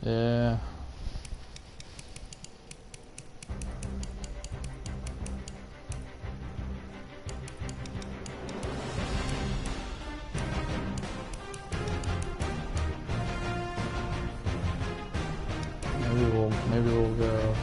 Yeah. Maybe we'll go.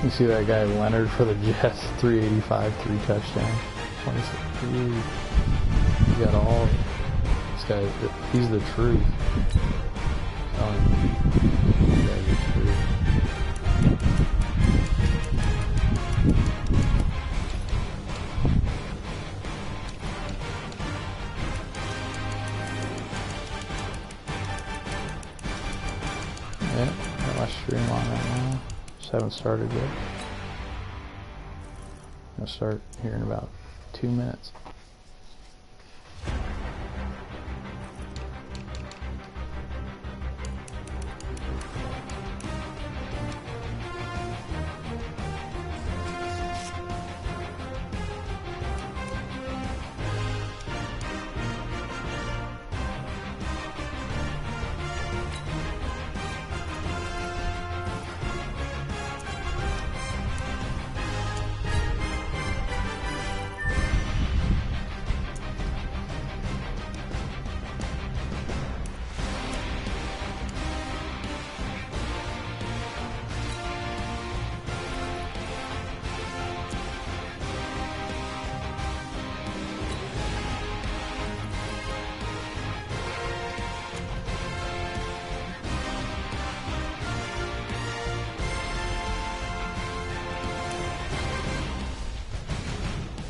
You see that guy Leonard for the Jets, 385, 3 touchdowns. 26. He got all of it. This guy, he's the truth. This guy's the truth. Yeah, got my stream on right now. Drafts haven't started yet. I'll start here in about 2 minutes.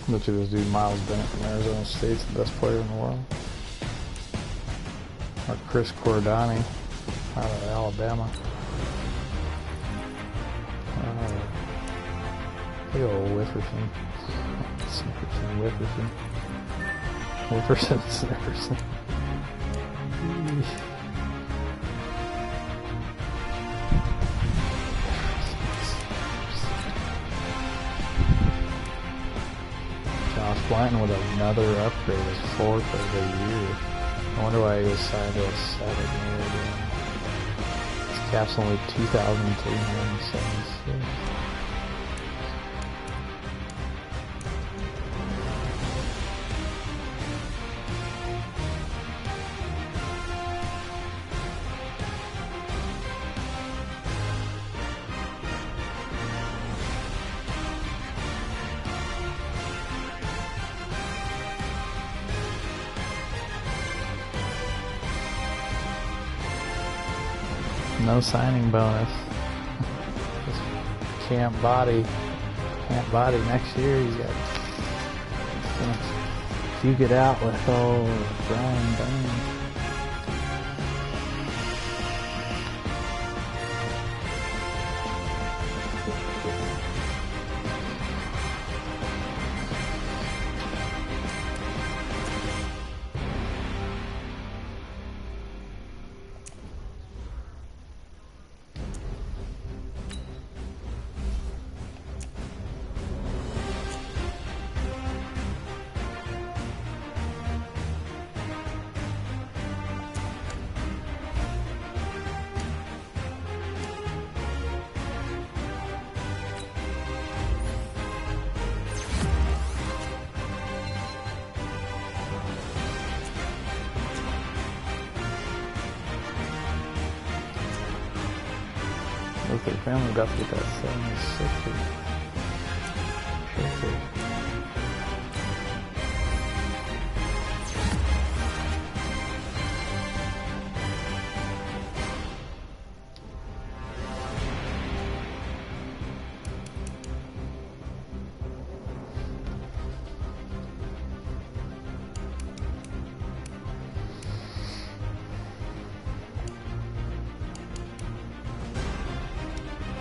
Look at this dude, Miles Bennett from Arizona State's the best player in the world. Or Chris Cordani out of Alabama. Big old Wifferson. Snifferson. Blanton with another upgrade, his 4th of the year. I wonder why he was signed to a 7 year again. His cap's only 2,376. No signing bonus. Just can't body next year. He's got to duke it out with old Brian Burns. Look, their family got to get that 760.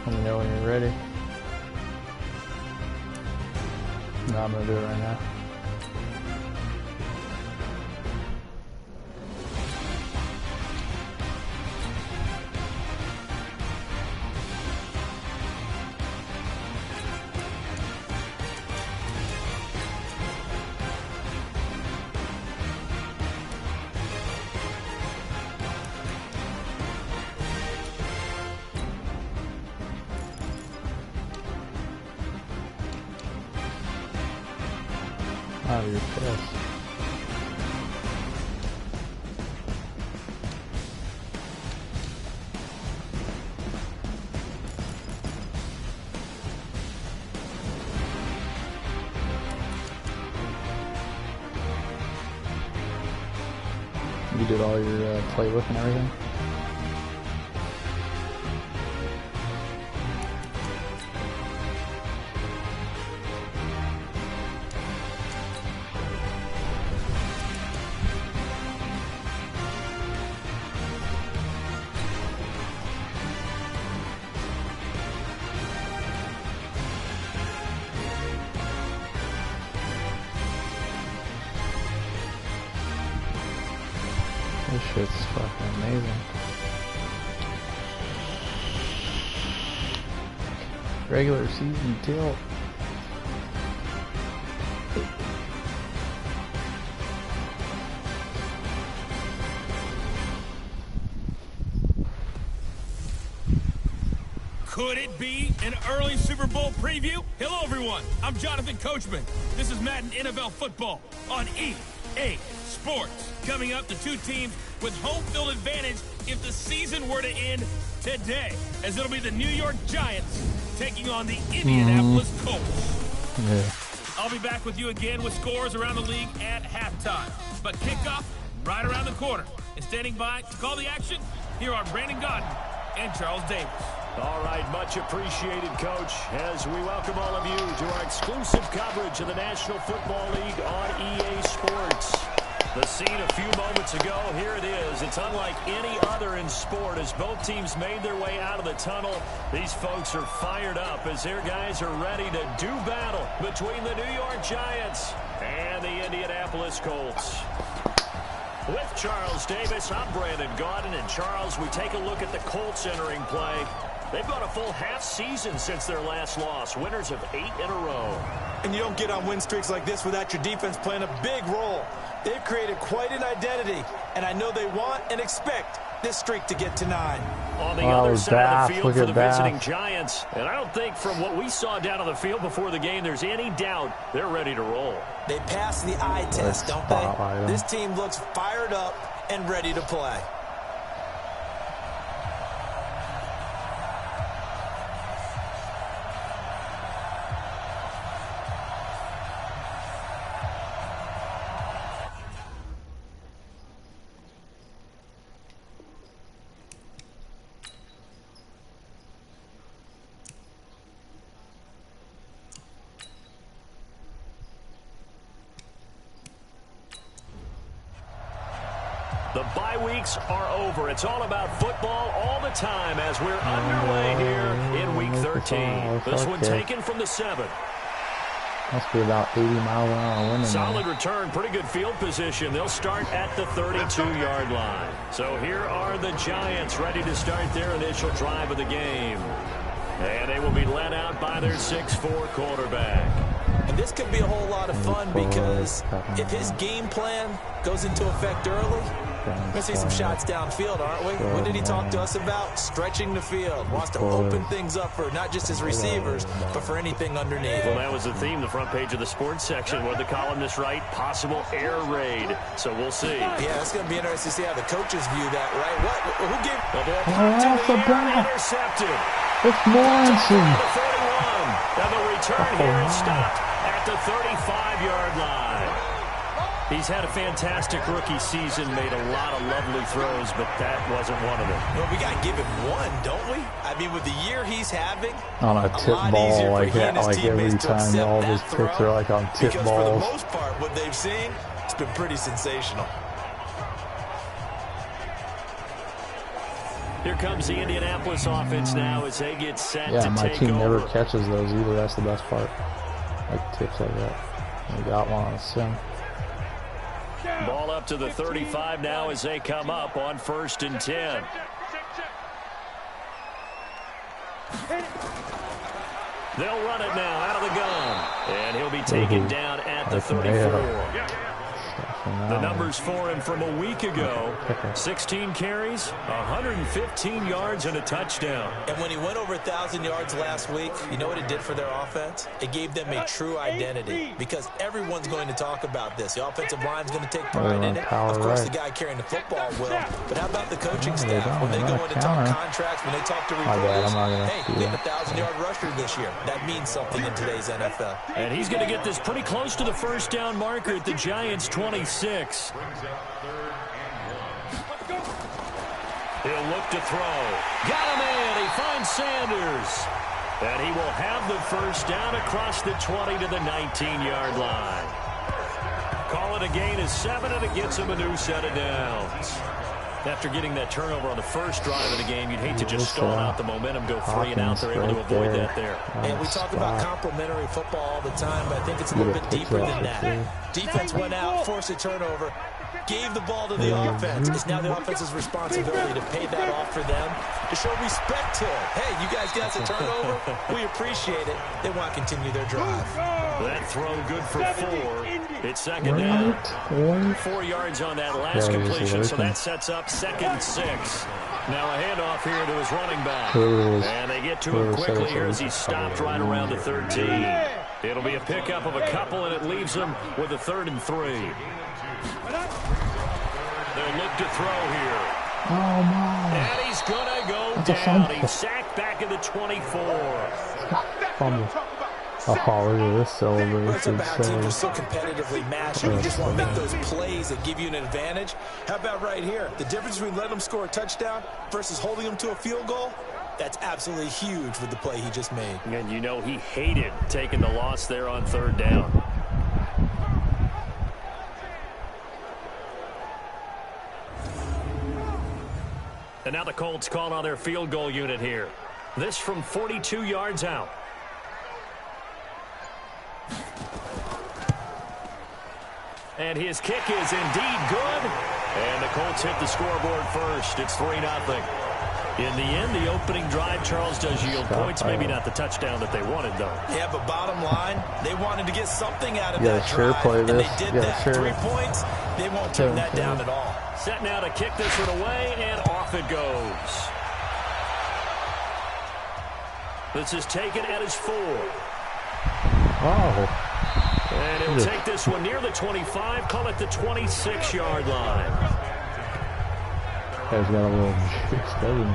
Let me know when you're ready. No, I'm gonna do it right now. Out of your chest. You did all your playbook and everything? shit's fucking amazing. Regular season tilt. Could it be an early Super Bowl preview? Hello, everyone. I'm Jonathan Coachman. This is Madden NFL Football on EA Sports. Coming up, the two teams with home field advantage if the season were to end today, as it'll be the New York Giants taking on the Indianapolis Colts. Yeah. I'll be back with you again with scores around the league at halftime. But kickoff right around the corner. And standing by to call the action, here are Brandon Godden and Charles Davis. All right, much appreciated, Coach, as we welcome all of you to our exclusive coverage of the National Football League on EA Sports. The scene a few moments ago, here it is. It's unlike any other in sport as both teams made their way out of the tunnel. These folks are fired up as their guys are ready to do battle between the New York Giants and the Indianapolis Colts. With Charles Davis, I'm Brandon Godden. And Charles, we take a look at the Colts entering play. They've gone a full half season since their last loss, winners of 8 in a row. And you don't get on win streaks like this without your defense playing a big role. They've created quite an identity, and I know they want and expect this streak to get to 9. On the other side of the field for the visiting Giants, and I don't think from what we saw down on the field before the game there's any doubt they're ready to roll. They pass the eye test, don't they? This team looks fired up and ready to play. The bye weeks are over. It's all about football all the time as we're underway here in Week 13. This one taken from the 7. Must be about 80 miles an hour wind. Solid return, pretty good field position. They'll start at the 32-yard line. So here are the Giants ready to start their initial drive of the game. And they will be led out by their 6'4 quarterback. And this could be a whole lot of fun because if his game plan goes into effect early, we're going to see some shots downfield, aren't we? What did he talk to us about? Stretching the field. Wants to open things up for not just his receivers, but for anything underneath. Well, that was the theme, the front page of the sports section. What the columnists write? Possible air raid. So we'll see. Yeah, it's going to be interesting to see how the coaches view that, right? Who gave the ball to the air, intercepted. It's Morrison. The 41. And the return here is stopped at the 35-yard line. He's had a fantastic rookie season, made a lot of lovely throws, but that wasn't one of them. Well, we got to give him one, don't we? I mean, with the year he's having, on a tip ball like that, like every time all his picks are like on tip balls. For the most part, what they've seen, it's been pretty sensational. Here comes the Indianapolis offense now as they get set to take over. Yeah, my team never catches those either. That's the best part. Like tips like that. We got one on a sim. Ball up to the 35 now as they come up on 1st and 10. They'll run it now out of the gun. And he'll be taken down at the 34. The numbers for him from a week ago, 16 carries, 115 yards, and a touchdown. And when he went over 1,000 yards last week, you know what it did for their offense? It gave them a true identity because everyone's going to talk about this. The offensive line's going to take pride in it. Of course, the guy carrying the football will. But how about the coaching staff? When they go in to talk contracts, when they talk to reporters, hey, we have a 1,000-yard rusher this year. That means something in today's NFL. And he's going to get this pretty close to the first down marker at the Giants' 26. He'll look to throw. Got him in. He finds Sanders. And he will have the first down across the 20 to the 19-yard line. Call it a gain of 7, and it gets him a new set of downs. After getting that turnover on the first drive of the game, you'd hate to just stall out the momentum, go 3 and out. They're able to avoid that there. And we talk about complementary football all the time, but I think it's a little bit deeper than that. Defense went out, forced a turnover. gave the ball to the offense. It's now the offense's responsibility to pay that off for them, to show respect to it. Hey, you guys got a turnover? We appreciate it. They want to continue their drive. That throw good for 4. It's second down. 4 yards on that last completion, so that sets up 2nd and 6. Now a handoff here to his running back. And they get to him quickly here as he stopped right around the 13. It'll be a pickup of a couple, and it leaves him with a 3rd and 3. They'll look to throw here. Oh, my. And he's going to go down. He's sacked back at the 24. Fumble. Oh, look at this celebration. It's about teams are so competitively matched. You just want to make those plays that give you an advantage. How about right here? The difference between letting them score a touchdown versus holding them to a field goal, that's absolutely huge with the play he just made. And you know he hated taking the loss there on 3rd down. And now the Colts call on their field goal unit here. This from 42 yards out. And his kick is indeed good. And the Colts hit the scoreboard first. It's 3-0. In the end, the opening drive, Charles, does yield points. Maybe not the touchdown that they wanted, though. Yeah, but bottom line, they wanted to get something out of that drive. And they did that. 3 points, they won't turn that down at all. Set now to kick this one away, and off it goes. This is taken at his 4. Oh. And he'll take this one near the 25, call it the 26-yard line. Guy's got a little juice, doesn't he?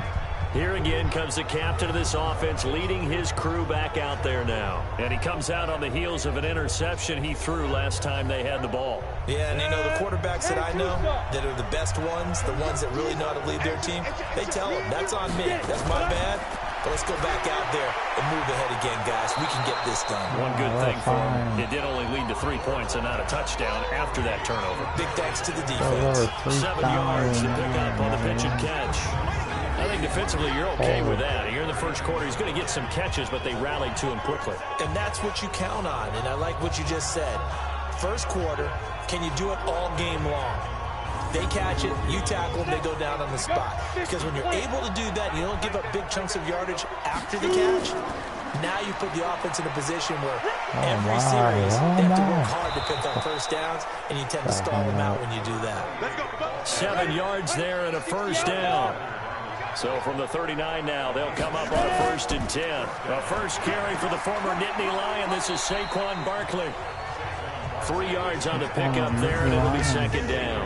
Here again comes the captain of this offense, leading his crew back out there now. And he comes out on the heels of an interception he threw last time they had the ball. Yeah, and you know, the quarterbacks that I know that are the best ones, the ones that really know how to lead their team, they tell them, that's on me, that's my bad. But let's go back out there and move ahead again, guys. We can get this done. One good thing for him, it did only lead to 3 points and not a touchdown after that turnover. Big thanks to the defense. 7 yards to pick up on the pitch and catch. I think defensively you're okay with that. Here in the first quarter, he's going to get some catches, but they rallied to him quickly. And that's what you count on, and I like what you just said. First quarter, can you do it all game long? They catch it, you tackle them, they go down on the spot. Because when you're able to do that, you don't give up big chunks of yardage after the catch, now you put the offense in a position where every series they have to work hard to pick up first downs, and you tend to stall them out when you do that. 7 yards there and a first down. So from the 39 now, they'll come up on a 1st and 10. A first carry for the former Nittany Lion. This is Saquon Barkley. 3 yards on the pickup there, and it'll be 2nd down.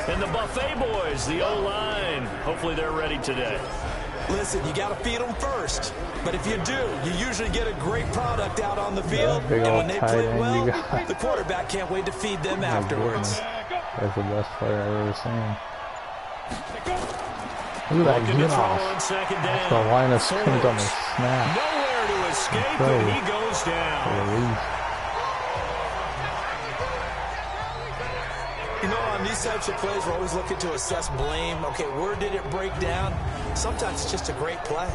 And the Buffet boys, the O-line, hopefully they're ready today. Listen, you got to feed them first. But if you do, you usually get a great product out on the field. And when they play well, the quarterback can't wait to feed them afterwards. That's the best player I've ever seen. Look at that get off. That's the line of scrimmage on the snap. Nowhere to escape, and he goes down. You know, on these types of plays, we're always looking to assess blame. Okay, where did it break down? Sometimes it's just a great play.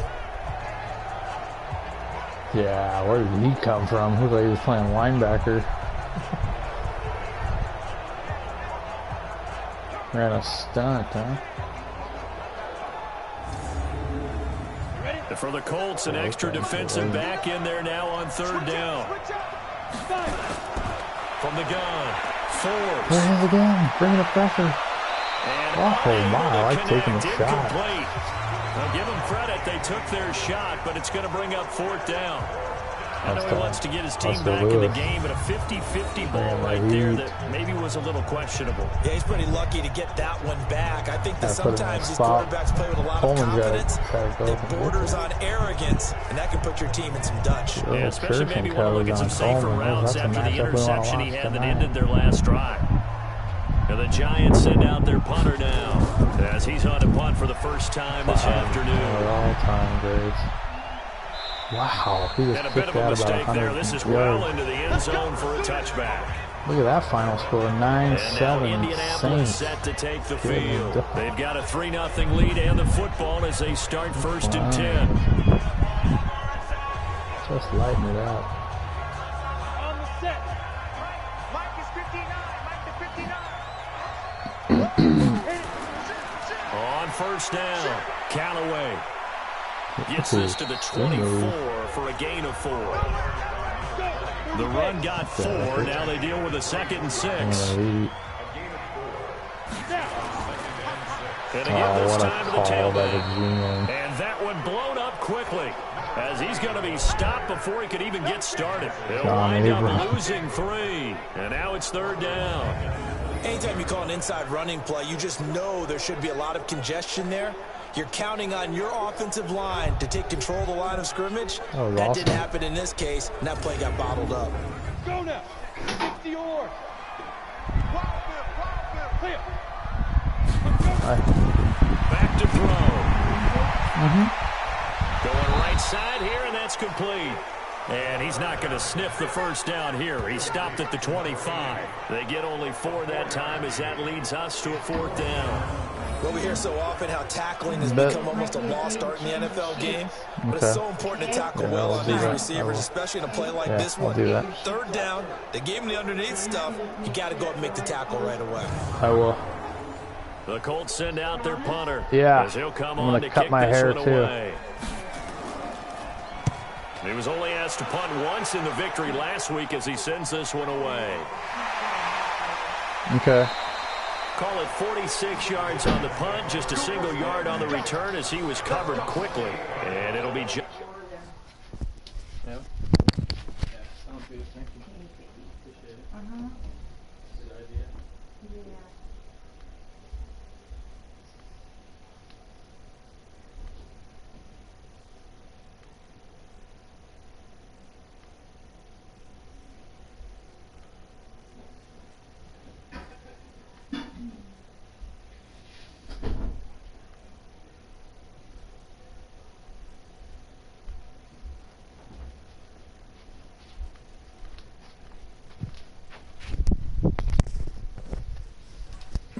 Yeah, where did he come from? Looked like he was playing linebacker. Ran a stunt, huh? For the Colts, an extra defensive back in there now on 3rd down. From the gun. Forbes. There it is again. Bringing the pressure. Oh, my. I like taking the shot. Now, give them credit. They took their shot, but it's going to bring up 4th down. I know he wants to get his team back in the game, but a 50-50 ball right there that maybe was a little questionable. Yeah, he's pretty lucky to get that one back. I think that sometimes these quarterbacks play with a lot of confidence that borders on arrogance, and that can put your team in some Dutch. Yeah, especially maybe want to look at some safer routes after the interception he had that ended their last drive. And the Giants send out their punter now as he's on to punt for the first time this afternoon. All-time grades. Wow, he just and a bit of a mistake there. This is well into the end zone for a touchback. Look at that final score, 9-7. Indianapolis set to take the field. They've got a 3-0 lead and the football as they start 1st and 10. Just lighten it up. On the set. Mike is 59. Mike to 59. On first down, Callaway gets this to the 24 for a gain of 4. The run got 4. Now they deal with a 2nd and 6. And again, this time to the tailback. And that one blown up quickly, as he's going to be stopped before he could even get started. He'll wind up losing 3. And now it's 3rd down. Anytime you call an inside running play, you just know there should be a lot of congestion there. You're counting on your offensive line to take control of the line of scrimmage. That didn't happen in this case, and that play got bottled up. Go now. 60 yards. Back to throw. Going right side here, and that's complete. And he's not going to sniff the first down here. He stopped at the 25. They get only 4 that time, as that leads us to a 4th down. Well, we hear so often how tackling has become almost a lost art in the NFL game. But it's so important to tackle well on these receivers, especially in a play like this one. 3rd down, they gave him the underneath stuff. You got to go up and make the tackle right away. I will. The Colts send out their punter. Yeah, as he'll come I'm on going to to cut kick my this hair one too. Away. He was only asked to punt once in the victory last week as he sends this one away. Okay. Call it 46 yards on the punt, just a single yard on the return as he was covered quickly. And it'll be just... Yeah. Sounds good. Thank you. Appreciate it. Good idea.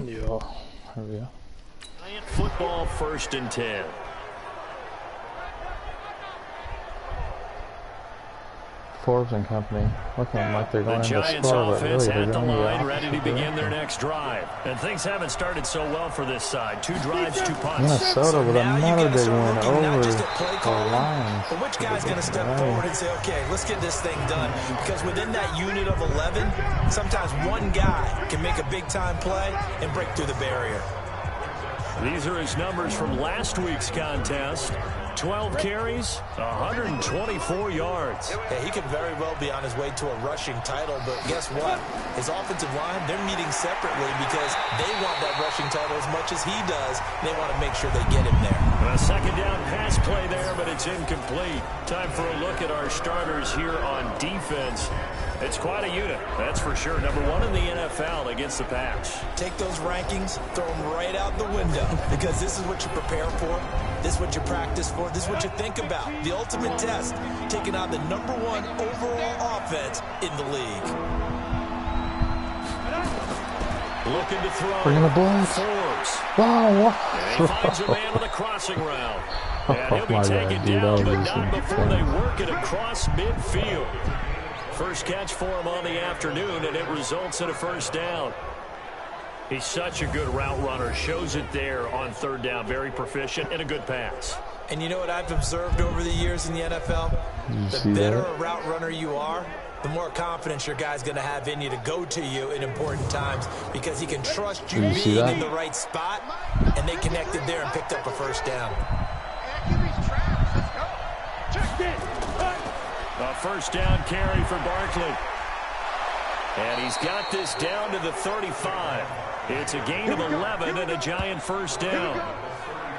Yeah, there we go. Giant football, 1st and 10. Forbes and company looking like they're going the to Giants score, offense but really at the line, ready to begin direction. their next drive. And things haven't started so well for this side. 2 drives, 2 punts. Minnesota with another big win over the Lions. But which guy's going to step forward and say, okay, let's get this thing done? Because within that unit of 11, sometimes one guy can make a big-time play and break through the barrier. These are his numbers from last week's contest. 12 carries, 124 yards. Hey, he could very well be on his way to a rushing title, but guess what? His offensive line, they're meeting separately because they want that rushing title as much as he does. They want to make sure they get him there. A 2nd down pass play there, but it's incomplete. Time for a look at our starters here on defense. It's quite a unit, that's for sure. Number 1 in the NFL against the pass. Take those rankings, throw them right out the window, because this is what you prepare for. This is what you practice for. This is what you think about. The ultimate test, taking on the number 1 overall offense in the league. Looking to throw. Bring in the blitz. Forbes. Wow. And he finds a man with a crossing route. And he'll be taken down, but not before they work it across midfield. First catch for him on the afternoon, and it results in a 1st down. He's such a good route runner. Shows it there on 3rd down. Very proficient and a good pass. And you know what I've observed over the years in the NFL? The better a route runner you are, the more confidence your guy's going to have in you to go to you in important times, because he can trust you being in the right spot, and they connected there and picked up a 1st down. A 1st down carry for Barkley. And he's got this down to the 35. It's a gain of 11 and a giant 1st down.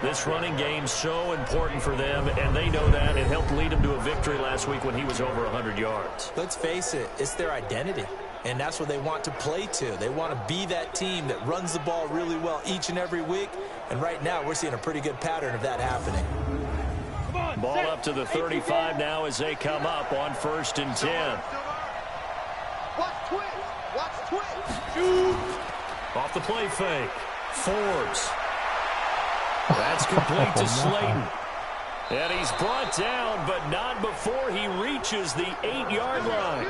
This running game's so important for them, and they know that. It helped lead them to a victory last week when he was over 100 yards. Let's face it, it's their identity, and that's what they want to play to. They want to be that team that runs the ball really well each and every week, and right now we're seeing a pretty good pattern of that happening. Ball up to the 35 now as they come up on 1st and 10. Watch twitch. Shoot. Off the play fake. Forbes. That's complete to Slayton. And he's brought down, but not before he reaches the 8-yard line.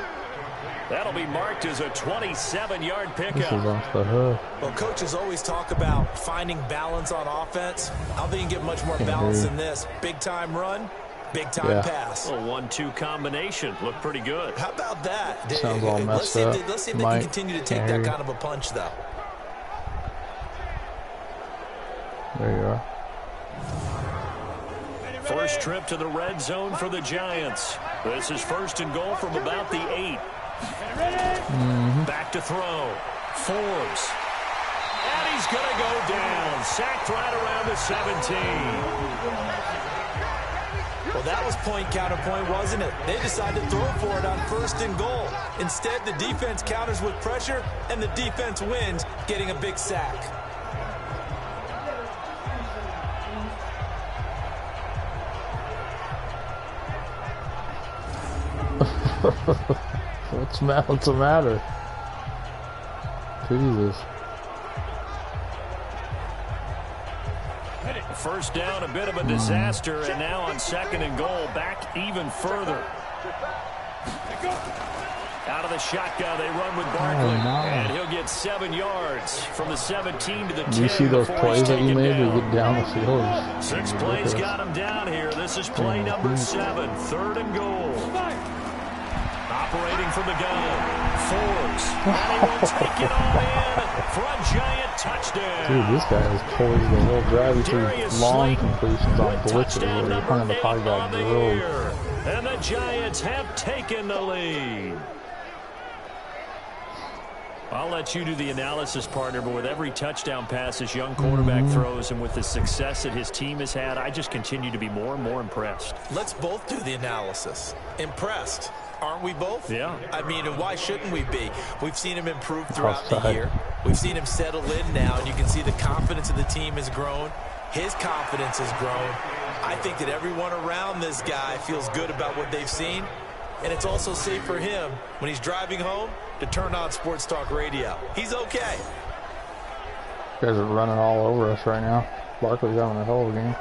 That'll be marked as a 27-yard This is pickup. off the hook. Well, coaches always talk about finding balance on offense. I don't think you can get much more balance than this. Big-time run, big-time pass. A 1-2 combination. Looked pretty good. How about that? Sounds all messed up. Let's see if they can continue to take that kind of a punch, though. There you are. First trip to the red zone for the Giants. This is 1st and goal from about the 8. Back to throw. Forbes. And he's going to go down. Sacked right around the 17. Well, that was point counterpoint, wasn't it? They decided to throw for it on 1st and goal. Instead, the defense counters with pressure, and the defense wins, getting a big sack. What's the matter? Jesus. First down, a bit of a disaster, and now on 2nd and goal, back even further. Out of the shotgun, they run with Barkley, and he'll get 7 yards from the 17 to the 10. Do you see those plays that you made to get down the field? 6 plays got him down here. This is play number 7, 3rd and goal. Operating from the gun, Forbes, and he will take it all in for a Giant touchdown. Dude, this guy is poised the whole drive. He threw long completions on blitzes where he hung in the pocket, got drilled. And the Giants have taken the lead. I'll let you do the analysis, partner, but with every touchdown pass this young quarterback throws and with the success that his team has had, I just continue to be more and more impressed. Let's both do the analysis. Impressed. Aren't we both? Yeah. I mean, and why shouldn't we be? We've seen him improve throughout the year. We've seen him settle in now, and you can see the confidence of the team has grown. His confidence has grown. I think that everyone around this guy feels good about what they've seen, and it's also safe for him when he's driving home to turn on Sports Talk Radio. He's okay. You guys are running all over us right now. Barkley's having a hell of a game.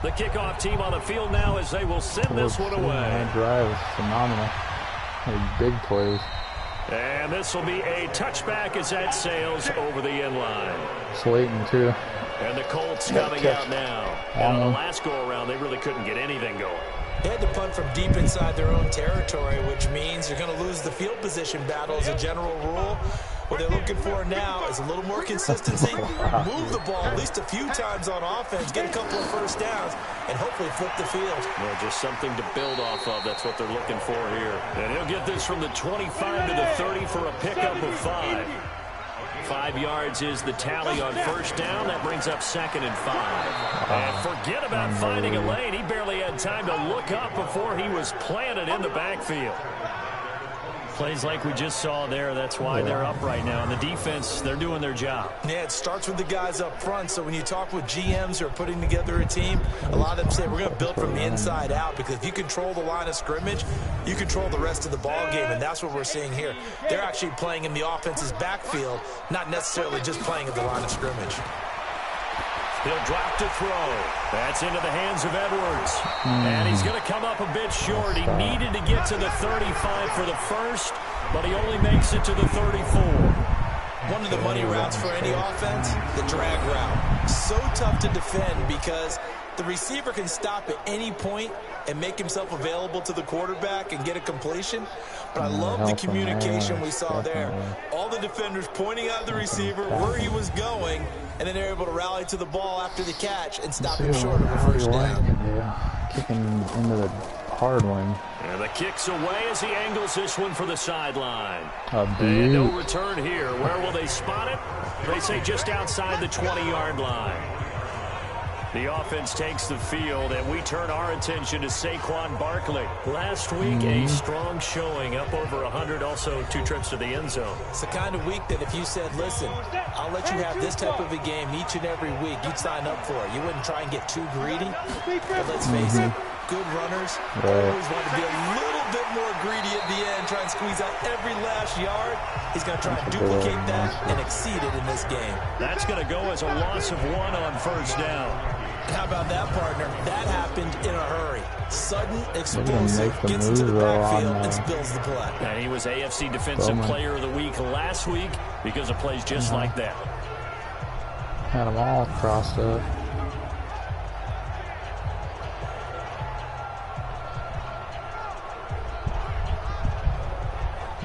The kickoff team on the field now as they will send this one away. That drive is phenomenal. Big plays. And this will be a touchback as that sails over the end line. Slayton, too. And the Colts coming out now. And on the last go-around, they really couldn't get anything going. They had to punt from deep inside their own territory, which means you're going to lose the field position battle as a general rule. What they're looking for now is a little more consistency, move the ball at least a few times on offense, get a couple of first downs, and hopefully flip the field. Well, just something to build off of. That's what they're looking for here. And he'll get this from the 25 to the 30 for a pickup of 5. 5 yards is the tally on first down. That brings up 2nd and 5. And forget about finding a lane. He barely had time to look up before he was planted in the backfield. Plays like we just saw there, that's why they're up right now. And the defense, they're doing their job. Yeah, it starts with the guys up front. So when you talk with GMs who are putting together a team, a lot of them say we're going to build from the inside out, because if you control the line of scrimmage, you control the rest of the ball game, and that's what we're seeing here. They're actually playing in the offense's backfield, not necessarily just playing at the line of scrimmage. He'll drop to throw. That's into the hands of Edwards. And he's going to come up a bit short. He needed to get to the 35 for the first, but he only makes it to the 34. One of the money routes for any offense, the drag route. So tough to defend because the receiver can stop at any point and make himself available to the quarterback and get a completion. But I love the communication we saw there. All the defenders pointing out the receiver where he was going, and then they're able to rally to the ball after the catch and stop him short of a first down. Kicking into the hard one. And the kick's away as he angles this one for the sideline. And no return here. Where will they spot it? They say just outside the 20-yard line. The offense takes the field, and we turn our attention to Saquon Barkley. Last week, a strong showing, up over 100, also 2 trips to the end zone. It's the kind of week that if you said, listen, I'll let you have this type of a game each and every week, you'd sign up for it. You wouldn't try and get too greedy. But let's face it, good runners always want to be a little bit more greedy at the end, try and squeeze out every last yard. He's going to try and duplicate that and exceed it in this game. That's going to go as a loss of 1 on first down. How about that, partner? That happened in a hurry. Sudden, explosive, gets into the backfield and spills the play. And he was AFC Defensive Player of the Week last week because of plays just like that. Had them all crossed up.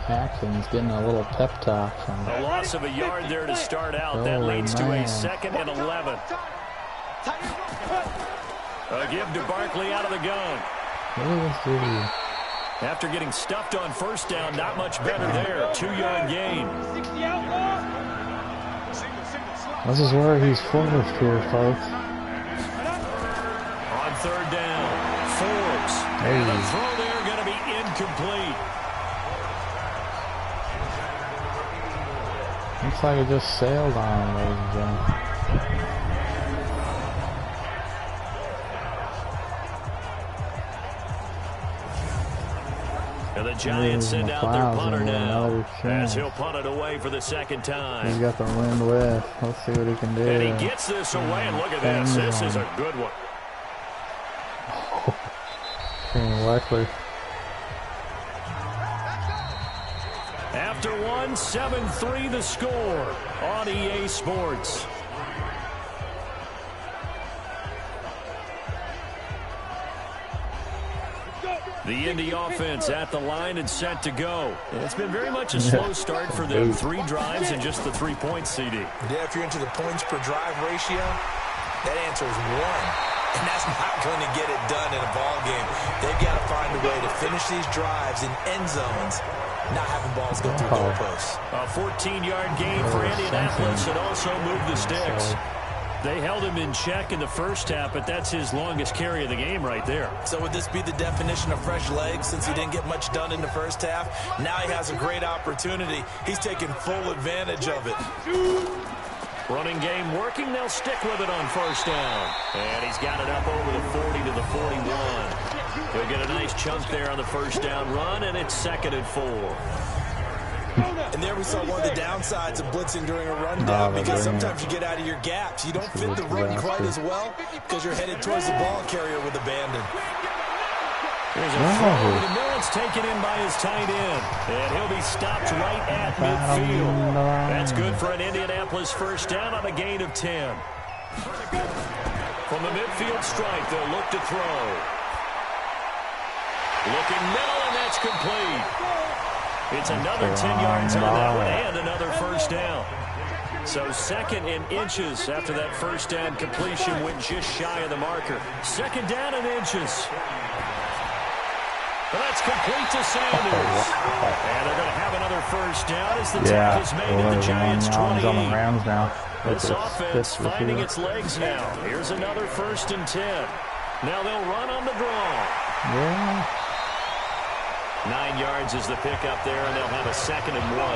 Jackson's getting a little pep talk from A loss of a yard there to start out. That leads to a 2nd and 11. A give to Barkley out of the gun. After getting stuffed on first down, not much better there. 2-yard gain. This is where he's focused here, folks. On 3rd down, Forbes. And the throw there going to be incomplete. Looks like it just sailed on him, ladies and gentlemen. And the Giants send out their punter now, as he'll punt it away for the 2nd time. He's got the wind with. Let's see what he can do. And he gets this away, and look at this. This is a good one. Weckler. After one, 7-3 the score on EA Sports. The Indy offense at the line and set to go. It's been very much a slow start for them. 3 drives and just the 3 points, CD. Yeah, if you're into the points per drive ratio, that answer is 1. And that's not going to get it done in a ball game. They've got to find a way to finish these drives in end zones, not having balls go through goalposts. A 14-yard gain for Indianapolis and also moved the sticks. They held him in check in the first half, but that's his longest carry of the game right there. So would this be the definition of fresh legs since he didn't get much done in the first half? Now he has a great opportunity. He's taking full advantage of it. Running game working. They'll stick with it on first down. And he's got it up over the 40 to the 41. He'll get a nice chunk there on the first down run, and it's 2nd and 4. And there we saw one of the downsides of blitzing during a rundown because sometimes you get out of your gaps. You don't fit the run quite as well because you're headed towards the ball carrier with abandon. There's a throw over the middle. It's taken in by his tight end. And he'll be stopped right at midfield. That's good for an Indianapolis first down on a gain of 10. From the midfield stripe, they'll look to throw. Looking middle, and that's complete. It's another 10 yards on that one and another first down. So 2nd and inches after that first down completion went just shy of the marker. 2nd down and inches. Well, that's complete to Sanders. And they're going to have another first down as the tackle's made at the Giants' 20. On the Rams now. This offense finding its legs now. Here's another 1st and 10. Now they'll run on the draw. Yeah. 9 yards is the pickup there, and they'll have a 2nd and 1.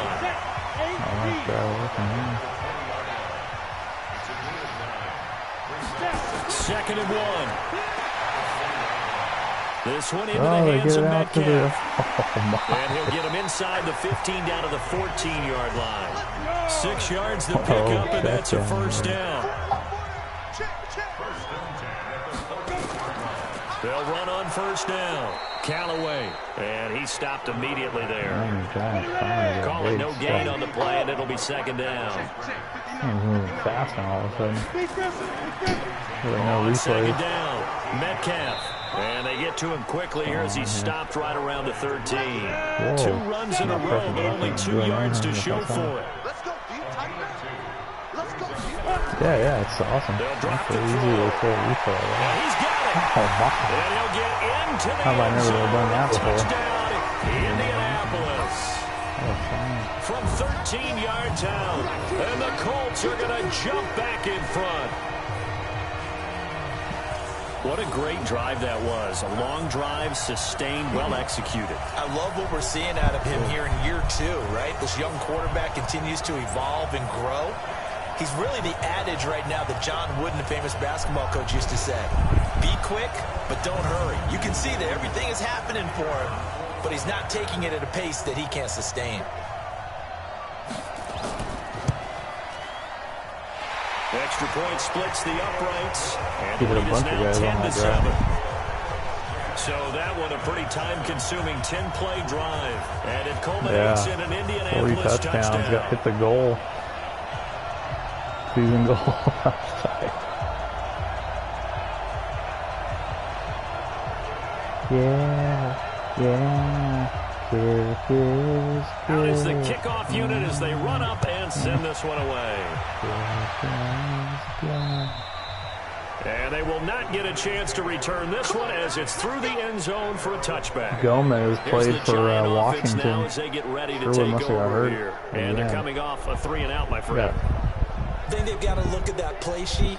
Second and 1. This one into the hands of Metcalf. And he'll get him inside the 15 down to the 14-yard line. 6 yards the pickup, and that's a first down. They'll run on first down. Callaway, and he stopped immediately there. Call it no gain on the play, and it'll be 2nd down. He's moving fast now all of a sudden. On 2nd down, Metcalf. And they get to him quickly here as he stopped right around the 13. Whoa. 2 runs in a row, but only 2 yards to show for it. Yeah, it's awesome. They'll drop the easy way for a replay. And he's got it. Oh, wow. And he'll get into the How have I never done that before? touchdown, Indianapolis. From 13-yards out. And the Colts are going to jump back in front. What a great drive that was. A long drive, sustained, well executed. I love what we're seeing out of him here in year 2, right? This young quarterback continues to evolve and grow. He's really the adage right now that John Wooden, the famous basketball coach, used to say. Be quick, but don't hurry. You can see that everything is happening for him, but he's not taking it at a pace that he can't sustain. Extra point splits the uprights, and He hit a it is bunch of now guys on that 10-7. drive. So that one a pretty time-consuming 10-play drive, and it culminates in an Indianapolis 40 touchdowns. touchdown. Got hit the goal. Season goal. Yeah. Out is the kickoff unit as they run up and send this one away. And they will not get a chance to return this one as it's through the end zone for a touchback. Gomez played for Washington. Now as they get ready to Sherwood take must have got over hurt. here. And they're coming off a 3-and-out, my friend. I think they've got to look at that play sheet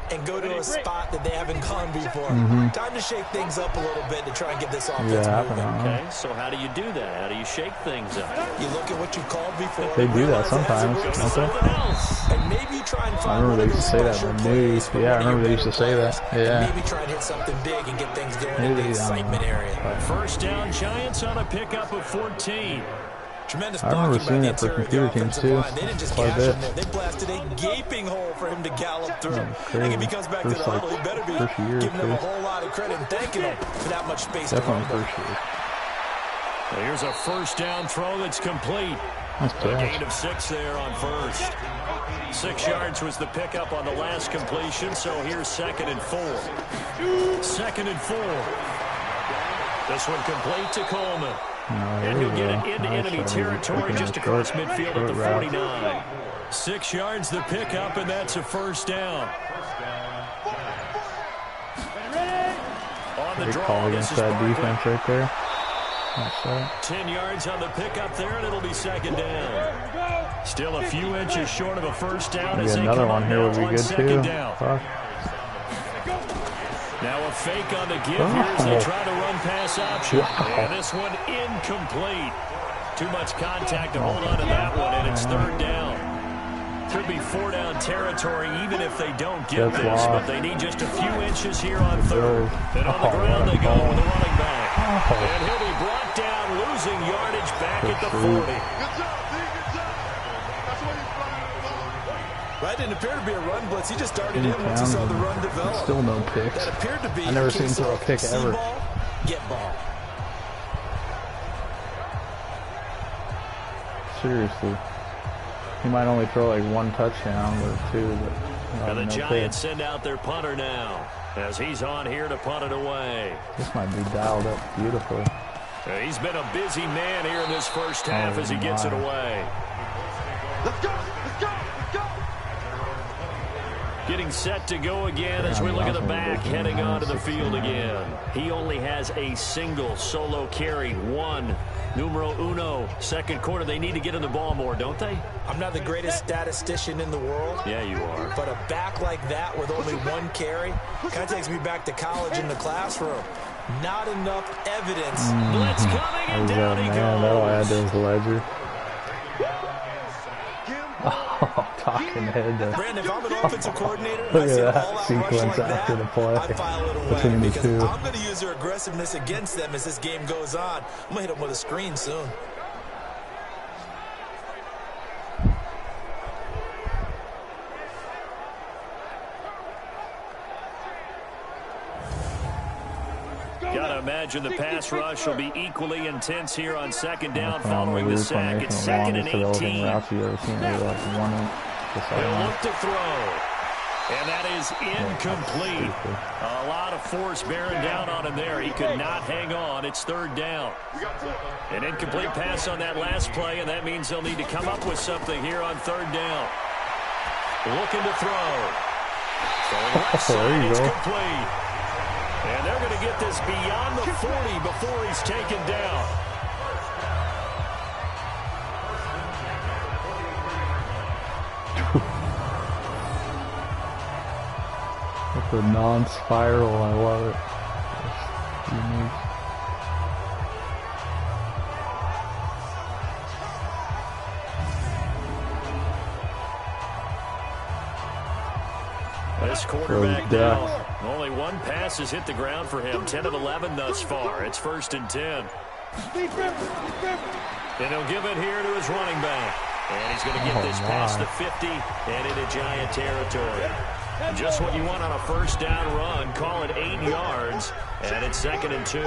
and go to a spot that they haven't gone before. Time to shake things up a little bit to try and get this offense moving. Okay, so how do you do that? How do you shake things up? You look at what you've called before. They do that sometimes, don't they? And maybe you try and I find remember one they of used those to say that special in the plays news. for Yeah, I one of remember they your used to big say that. players. Yeah. And maybe try and hit something big and get things going in the excitement area. First down, Giants on a pickup of 14. Tremendous I remember blocking seeing by it the for interior computer of the teams offensive too. line. They didn't just Quite a gash bit. him there. They blasted a gaping hole for him to gallop through. I Crazy. think if he comes back to the First, huddle, he better be first year, giving them a too. whole lot of credit and thanking them for that much space Definitely to run. first year. Here's a first down throw that's complete. Nice A pass. gain of 6 there on first. 6 yards was the pickup on the last completion, so here's 2nd and 4. 2nd and 4. This one complete to Coleman. And he'll get it into enemy territory just across midfield at the 49. 6 yards the pickup, and that's a first down. On the Big draw, call this against is that Barkley. defense right there. That's that. 10 yards on the pickup there, and it'll be 2nd down. Still a few inches short of a first down Maybe as they another come one up here now would be on good 2nd too. down. Fuck. Now a fake on the give here as they try to run pass option. And this one incomplete. Too much contact to hold on to that one, and it's 3rd down. Could be 4-down territory even if they don't get That's this, lost. but they need just a few inches here on 3rd. And on the Oh, ground what a they go call. with the running back. Oh. And he'll be brought down, losing yardage back at the 40. Good job, D. Good job. That's what he's running the ball. Right, didn't appear to be a run blitz. He just started In in once he saw the town, run develop. Still no picks. That appeared to be I never a seen him case throw a of pick see ever. ball, get ball. Seriously. He might only throw like 1 touchdown or 2, but And the no Giants pick. send out their punter now as he's on here to punt it away. This might be dialed up beautifully. He's been a busy man here in this first half as he gets it away. Let's go. Let's go. Let's go. Getting set to go again as we look at the back heading onto the field again. He only has a single solo carry, 1. Numero uno, 2nd quarter. They need to get in the ball more, don't they? I'm not the greatest statistician in the world. Yeah, you are. But a back like that with only 1 carry kind of takes me back to college in the classroom. Not enough evidence. Blitz coming and There's down he man, that'll add to goes. his ledger. Oh, talking head to... Brandon, if I'm an offensive coordinator, Look I at see a that all-out rush sequence like after that, the play I file it away between the because two. I'm going to use their aggressiveness against them as this game goes on. I'm going to hit them with a screen soon. Gotta imagine the pass rush will be equally intense here on 2nd down following the sack. It's 2nd and 18. He'll look to throw. And that is incomplete. A lot of force bearing down on him there. He could not hang on. It's 3rd down. An incomplete pass on that last play, and that means they'll need to come up with something here on 3rd down. Looking to throw. There you It's go. complete. And they're going to get this beyond the 40 before he's taken down. It's a non-spiral. I love it. It's unique. This quarterback Throws now, only 1 pass has hit the ground for him. 10 of 11 thus far. It's 1st and 10. And he'll give it here to his running back. And he's going to get this past the 50 and into Giant territory. Just what you want on a first down run. Call it 8 yards, and it's 2nd and 2.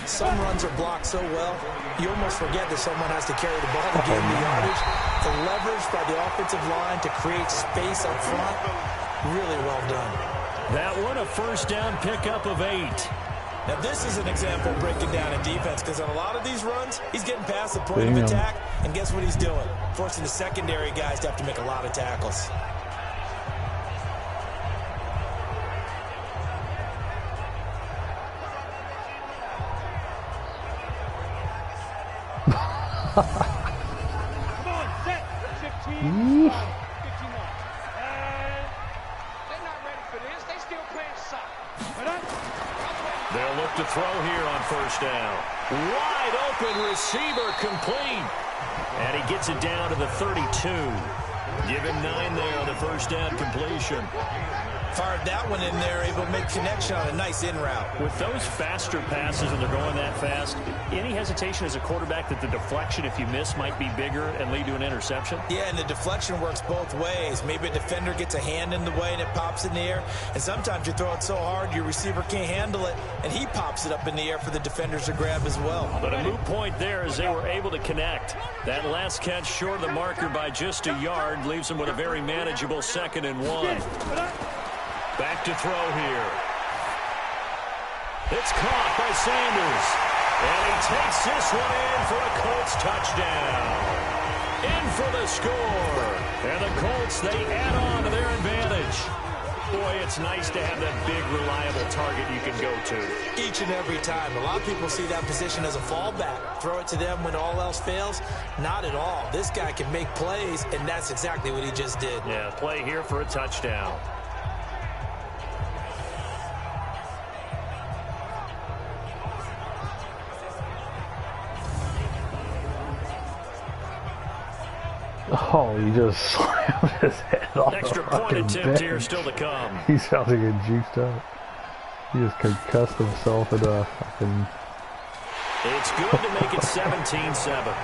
Some runs are blocked so well, you almost forget that someone has to carry the ball to gain the yardage. The leverage by the offensive line to create space up front, really well done. That one a first down pickup of 8. Now this is an example of breaking down in defense, because on a lot of these runs, he's getting past the point of attack, and guess what he's doing? Forcing the secondary guys to have to make a lot of tackles. Come on, set. 15. 59. They're not ready for this. They still playing soccer. They'll look to throw here on first down. Wide open receiver complete. And he gets it down to the 32. Give him 9 there on the first down completion. Fired that one in there, able to make connection on a nice in route. With those faster passes and they're going that fast, any hesitation as a quarterback that the deflection, if you miss, might be bigger and lead to an interception? Yeah, and the deflection works both ways. Maybe a defender gets a hand in the way and it pops in the air. And sometimes you throw it so hard your receiver can't handle it, and he pops it up in the air for the defenders to grab as well. But a moot point there as they were able to connect. That last catch short of the marker by just a yard leaves them with a very manageable 2nd and 1. Back to throw here. It's caught by Sanders. And he takes this one in for a Colts touchdown. In for the score. And the Colts, they add on to their advantage. Boy, it's nice to have that big, reliable target you can go to. Each and every time. A lot of people see that position as a fallback. Throw it to them when all else fails. Not at all. This guy can make plays, and that's exactly what he just did. Yeah, play here for a touchdown. Oh, he just slammed his head off Extra the point attempt bench. here still to come. He sounds like a juiced up. He just concussed himself into a fucking... It's good to make it 17-7.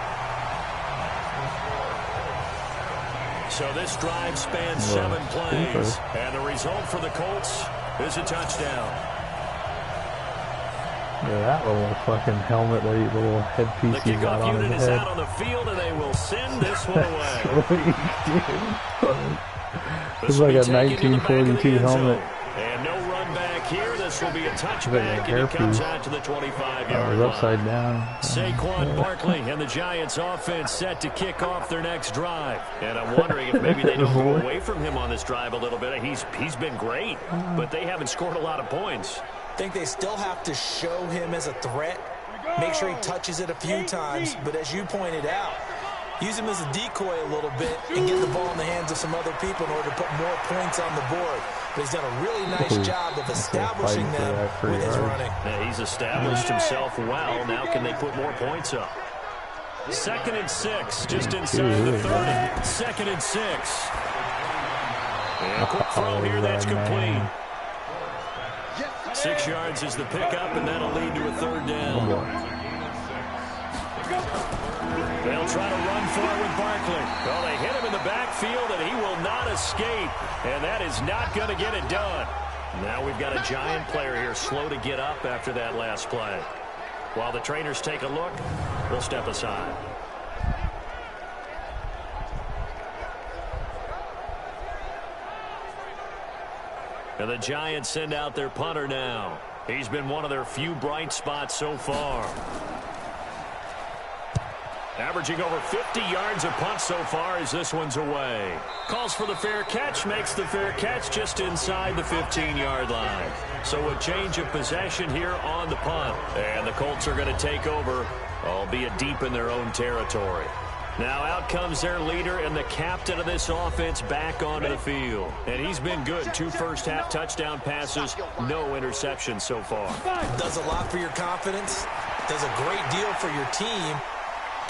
So this drive spans 7 plays. And the result for the Colts is a touchdown. Yeah, that little fucking helmet, that little headpiece he got on his head. The kickoff unit is out on the field, and they will send this one away. It's like a 1942 helmet. And no run back here. This will be a touchback, and it comes out to the 25-yard line. Upside down. Saquon Barkley and the Giants offense set to kick off their next drive. And I'm wondering if maybe they don't go away from him on this drive a little bit. He's been great, but they haven't scored a lot of points. I think they still have to show him as a threat, make sure he touches it a few times, but as you pointed out, use him as a decoy a little bit and get the ball in the hands of some other people in order to put more points on the board. But he's done a really nice job of establishing them with his running. Yeah, he's established himself well. Now can they put more points up? 2nd and 6, just inside the 30. 2nd and 6. And a quick throw here, that's complete. 6 yards is the pickup, and that'll lead to a 3rd down. They'll try to run for it with Barkley. Well, they hit him in the backfield, and he will not escape. And that is not going to get it done. Now we've got a Giant player here slow to get up after that last play. While the trainers take a look, we'll step aside. And the Giants send out their punter now. He's been one of their few bright spots so far. Averaging over 50 yards a punt so far as this one's away. Calls for the fair catch, makes the fair catch just inside the 15-yard line. So a change of possession here on the punt. And the Colts are going to take over, albeit deep in their own territory. Now out comes their leader and the captain of this offense back onto the field. And he's been good. 2 first-half touchdown passes, no interceptions so far. Does a lot for your confidence. Does a great deal for your team.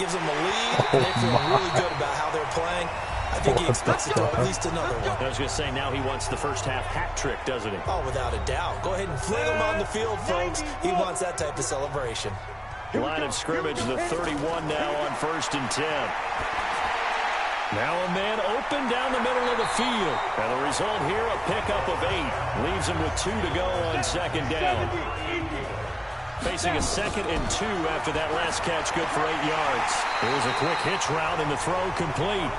Gives them a lead, and they feel really good about how they're playing. I think he expects to throw at least another one. I was going to say, now he wants the first-half hat trick, doesn't he? Oh, without a doubt. Go ahead and fling him on the field, folks. He wants that type of celebration. Line of scrimmage, the 31 now on 1st and 10. Now a man open down the middle of the field. And the result here, a pickup of 8. Leaves him with 2 to go on second down. Facing a 2nd and 2 after that last catch, good for 8 yards. Here's a quick hitch route, and the throw complete.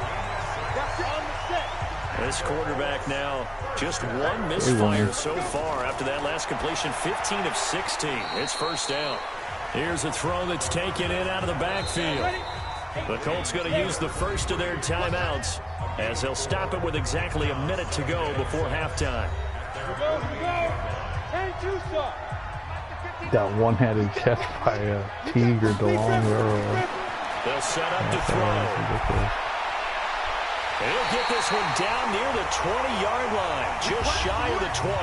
This quarterback now just 1 misfire so far after that last completion, 15 of 16. It's first down. Here's a throw that's taken in out of the backfield. The Colts going to use the first of their timeouts as they'll stop it with exactly a minute to go before halftime. That one-handed catch by Teague or DeLong. They'll set up to throw. He'll get this one down near the 20-yard line, just shy of the 20.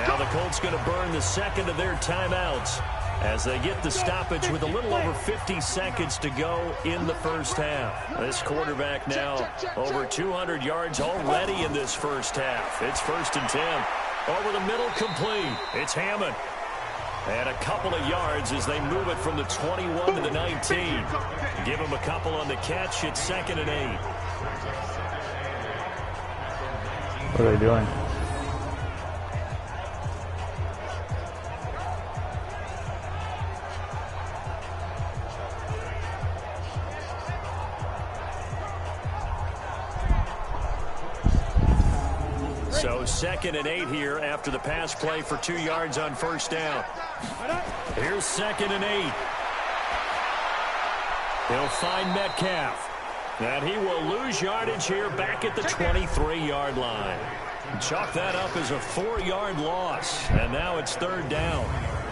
Now the Colts going to burn the second of their timeouts as they get the stoppage with a little over 50 seconds to go in the first half. This quarterback now over 200 yards already in this first half. It's 1st and 10. Over the middle, complete. It's Hammond. And a couple of yards as they move it from the 21 to the 19. Give him a couple on the catch. It's 2nd and 8. What are they doing? So 2nd and 8 here after the pass play for 2 yards on first down. Here's 2nd and 8. He'll find Metcalf. And he will lose yardage here back at the 23-yard line. Chalk that up as a 4-yard loss. And now it's 3rd down.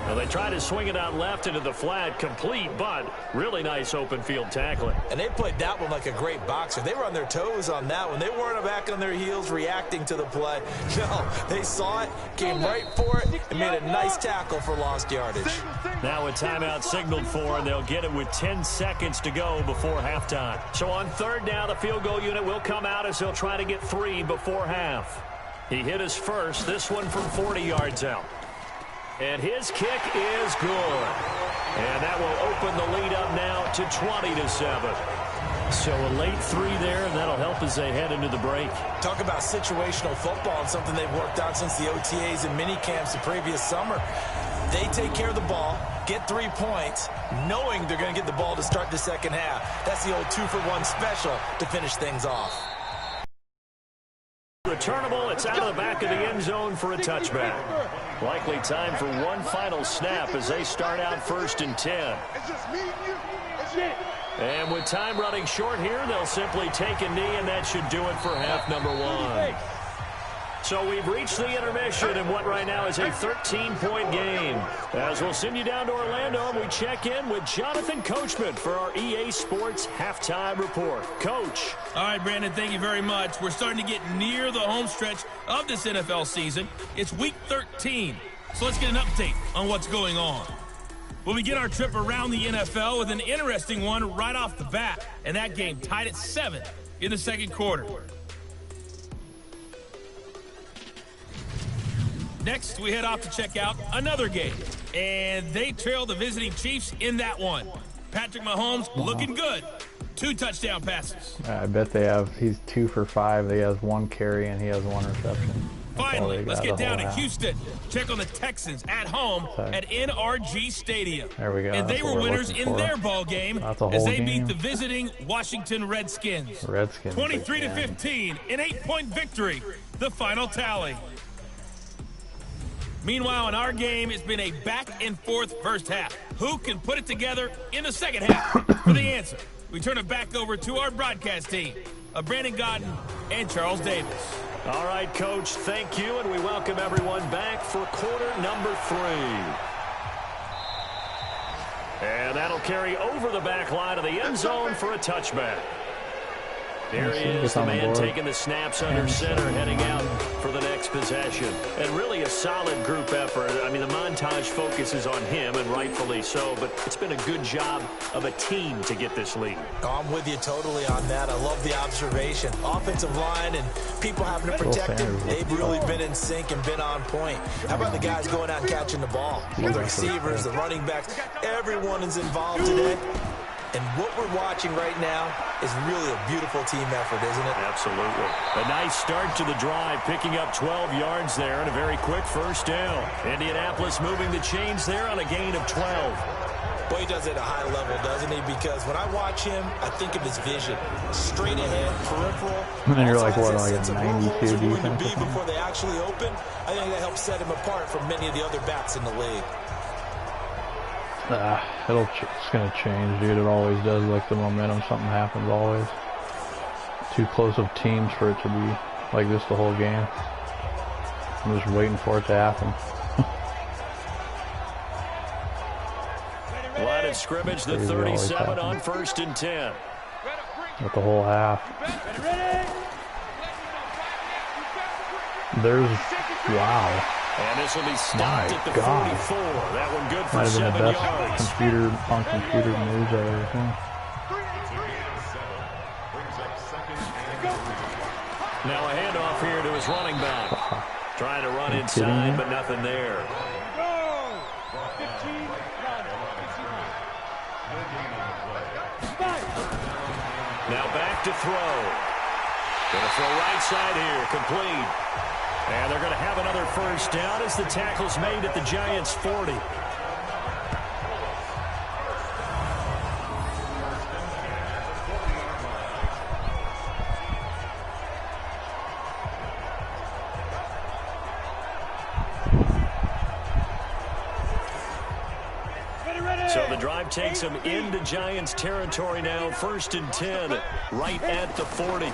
Well, they try to swing it out left into the flat, complete, but really nice open field tackling. And they played that one like a great boxer. They were on their toes on that one. They weren't back on their heels reacting to the play. No, they saw it, came right for it, and made a nice tackle for lost yardage. Now a timeout signaled for, and they'll get it with 10 seconds to go before halftime. So on 3rd down, the field goal unit will come out as they'll try to get 3 before half. He hit his first, this one from 40 yards out. And his kick is good. And that will open the lead up now to 20-7. So a late 3 there, and that'll help as they head into the break. Talk about situational football and something they've worked out since the OTAs and mini camps the previous summer. They take care of the ball, get 3 points, knowing they're going to get the ball to start the second half. That's the old 2-for-1 special to finish things off. Returnable, it's out of the back of the end zone for a touchback. Likely time for one final snap as they start out 1st and 10. And with time running short here, they'll simply take a knee, and that should do it for half number 1. So we've reached the intermission in what right now is a 13-point game. As we'll send you down to Orlando, and we check in with Jonathan Coachman for our EA Sports Halftime Report. Coach. All right, Brandon, thank you very much. We're starting to get near the home stretch of this NFL season. It's Week 13, so let's get an update on what's going on. We'll begin our trip around the NFL with an interesting one right off the bat, and that game tied at 7 in the second quarter. Next, we head off to check out another game, and they trail the visiting Chiefs in that one. Patrick Mahomes looking good. 2 touchdown passes. I bet they have, he's 2 for 5. He has 1 carry, and he has 1 reception. Finally, let's get down to Houston. Check on the Texans at home at NRG Stadium. There we go. And they were winners in their ball game as they beat the visiting Washington Redskins. 23-15, an 8-point victory, the final tally. Meanwhile, in our game, it's been a back-and-forth first half. Who can put it together in the second half? For the answer, we turn it back over to our broadcast team of Brandon Godden and Charles Davis. All right, Coach, thank you, and we welcome everyone back for quarter number 3. And that'll carry over the back line of the end zone for a touchback. Here he is, the man taking the snaps under center, heading out for the next possession. And really a solid group effort. I mean, the montage focuses on him, and rightfully so, but it's been a good job of a team to get this lead. I'm with you totally on that. I love the observation. Offensive line and people having to protect him, they've really been in sync and been on point. How about the guys going out and catching the ball? The receivers, the running backs, everyone is involved today. And what we're watching right now is really a beautiful team effort, isn't it? Absolutely. A nice start to the drive, picking up 12 yards there and a very quick first down. Indianapolis moving the chains there on a gain of 12. Boy, he does it at a high level, doesn't he? Because when I watch him, I think of his vision. Straight ahead, peripheral. And then you're like, what, like a 92 defense? Before they actually open, I think that helps set him apart from many of the other backs in the league. It's going to change, dude. It always does. Like the momentum, something happens always. Too close of teams for it to be like this the whole game. I'm just waiting for it to happen. Line of scrimmage, the 37 on 1st and 10. With the whole half. There's, wow. And this will be stopped at the 44. That one good for 7 yards. Might have been the best computer news I've ever seen. Now a handoff here to his running back. Trying to run inside, but nothing there. Now back to throw. Going to throw right side here, complete. And they're going to have another first down as the tackle's made at the Giants' 40. So the drive takes them into Giants territory now. 1st and 10, right at the 40.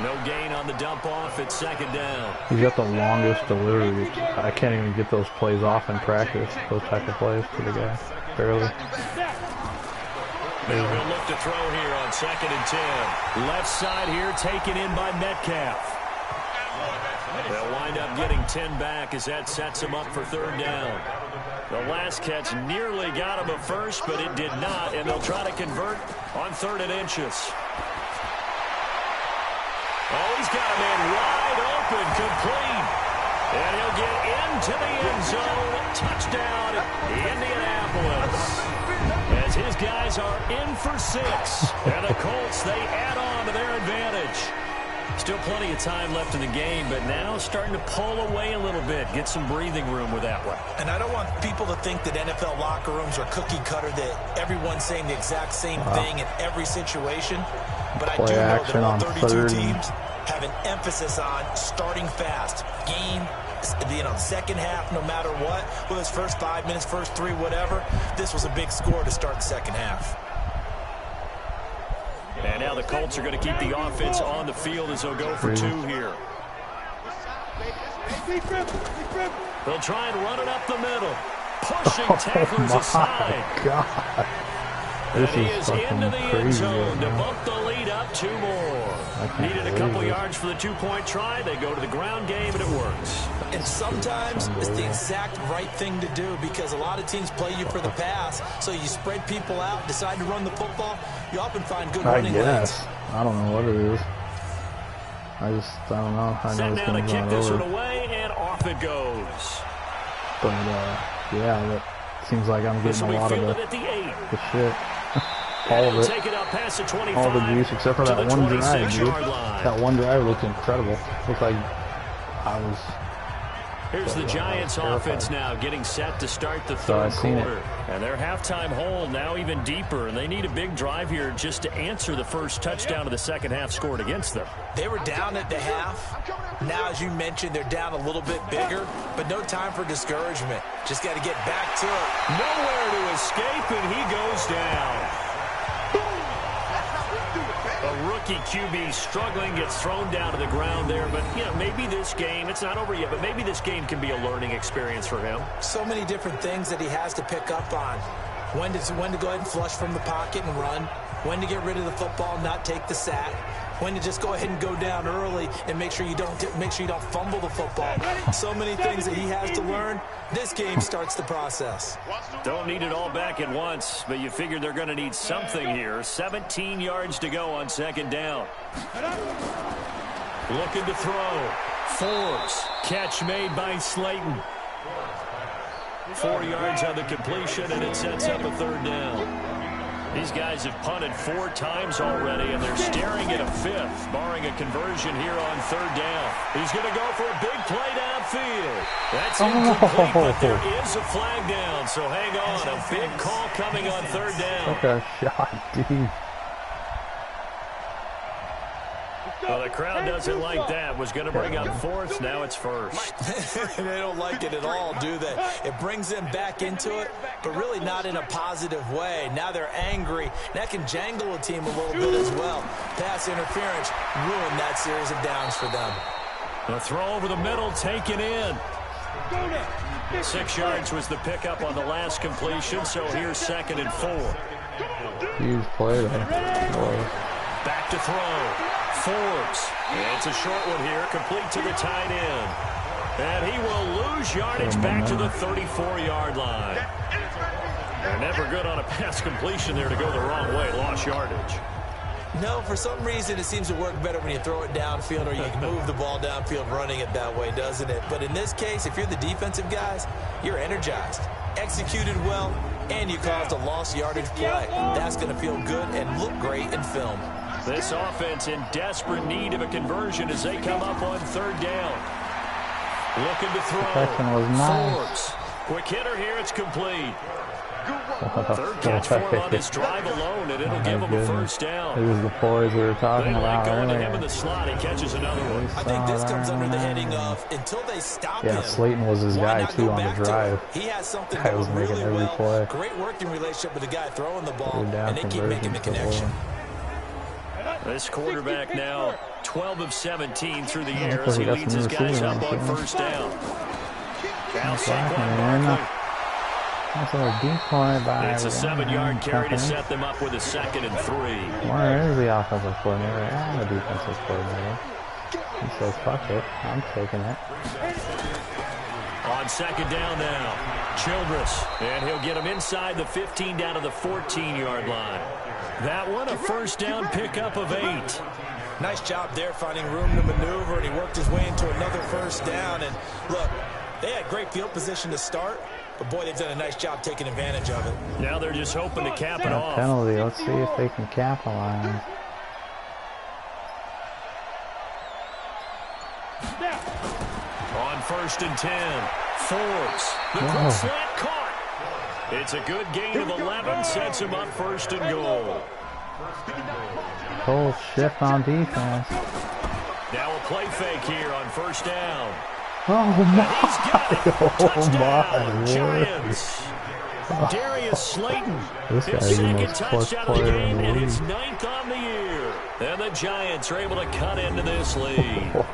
No gain on the dump off at 2nd down. He's got the longest delivery. I can't even get those plays off in practice, those type of plays to the guy. Barely. Now he'll look to throw here on 2nd and 10. Left side here taken in by Metcalf. They'll wind up getting 10 back as that sets him up for 3rd down. The last catch nearly got him a first, but it did not, and they'll try to convert on 3rd and inches. Oh, he's got a man wide open, complete. And he'll get into the end zone. Touchdown, Indianapolis. As his guys are in for 6. And the Colts, they add on to their advantage. Still plenty of time left in the game, but now starting to pull away a little bit. Get some breathing room with that one. And I don't want people to think that NFL locker rooms are cookie cutter, that everyone's saying the exact same thing in every situation. But I do know that all 32 teams have an emphasis on starting fast. Game, second half, no matter what. Whether it's first 5 minutes, first 3, whatever. This was a big score to start the second half. And now the Colts are going to keep the offense on the field as they'll go for 2 here. They'll try and run it up the middle. Pushing tacklers aside. God. This and he is into the end zone to bump the lead up 2 more. Needed a couple yards for the 2-point try. They go to the ground game, and it works. And sometimes it's the exact right thing to do, because a lot of teams play you for the pass. So you spread people out, decide to run the football. You often find good running lanes. I don't know what it is. I don't know. I know it's going to kick this one away, and off it goes. But, yeah, that seems like I'm getting a lot of the shit. All of it. Take it up past the 25, all the juice except for that one drive, dude. That one drive looked incredible. Looked like I was... Here's the Giants offense now getting set to start the 3rd quarter. And their halftime hole now even deeper, and they need a big drive here just to answer the first touchdown of the second half scored against them. They were down at the half. Now, as you mentioned, they're down a little bit bigger, but no time for discouragement. Just got to get back to it. Nowhere to escape, and he goes down. A rookie QB struggling, gets thrown down to the ground there. But, you know, maybe this game, it's not over yet, but maybe this game can be a learning experience for him. So many different things that he has to pick up on. When to go ahead and flush from the pocket and run. When to get rid of the football and not take the sack. When to just go ahead and go down early and make sure you don't fumble the football. So many things that he has to learn. This game starts the process. Don't need it all back at once, but you figure they're going to need something here. 17 yards to go on 2nd down. Looking to throw. Forbes. Catch made by Slayton. 4 yards on the completion, and it sets up a third down. These guys have punted 4 times already, and they're staring at a 5th, barring a conversion here on third down. He's going to go for a big play downfield. That's incomplete, but there is a flag down, so hang on. A big call coming on third down. Took a shot, dude. Well, the crowd doesn't like that. Was going to bring up 4th. Now it's 1st. They don't like it at all, do they? It brings them back into it, but really not in a positive way. Now they're angry. That can jangle a team a little bit as well. Pass interference ruined that series of downs for them. The throw over the middle taken in. 6 yards was the pickup on the last completion, so here's 2nd and 4. Huge play there. Back to throw. Forbes. It's a short one here, complete to the tight end. And he will lose yardage back to the 34-yard line. They're never good on a pass completion there to go the wrong way. Lost yardage. No, for some reason it seems to work better when you throw it downfield or you can move the ball downfield running it that way, doesn't it? But in this case, if you're the defensive guys, you're energized, executed well, and you caused a lost yardage play. That's going to feel good and look great in film. This offense in desperate need of a conversion as they come up on third down. Looking to throw. Was nice. Forbes. Quick hitter here. It's complete. Third catch for him on this drive alone, and it'll give him a first down. It was the poise we were talking about going to him earlier. in the slot. He catches another one. I think this comes under the heading of until they stop him. Yeah, Slayton was his guy too on the drive. He has something Guy was going making really every well. play. Great working relationship with the guy throwing the ball, and they keep making the connection. This quarterback now 12 of 17 through the air as he leads his guys up on first down. Now Saquon Barkley. That's a decoy by It's a 7-yard carry to set them up with a 2nd and 3. Where is the offensive coordinator and the defensive coordinator? He says, fuck it, I'm taking it. On second down now, Childress, and he'll get him inside the 15 down to the 14-yard line. That one, a first down pickup of 8. Nice job there finding room to maneuver, and he worked his way into another first down. And look, they had great field position to start, but boy, they've done a nice job taking advantage of it. Now they're just hoping to cap it off. Penalty, let's see if they can capitalize. On first and 10, Forbes. The quick slant caught. It's a good gain of 11, sets him up first and goal. Cold shift on defense. Now a play fake here on first down. Oh my! Touchdown, Giants. Darius Slayton. This his guy's the second most clutch touchdown of the player game in the and league. his 9th on the year. And the Giants are able to cut into this lead.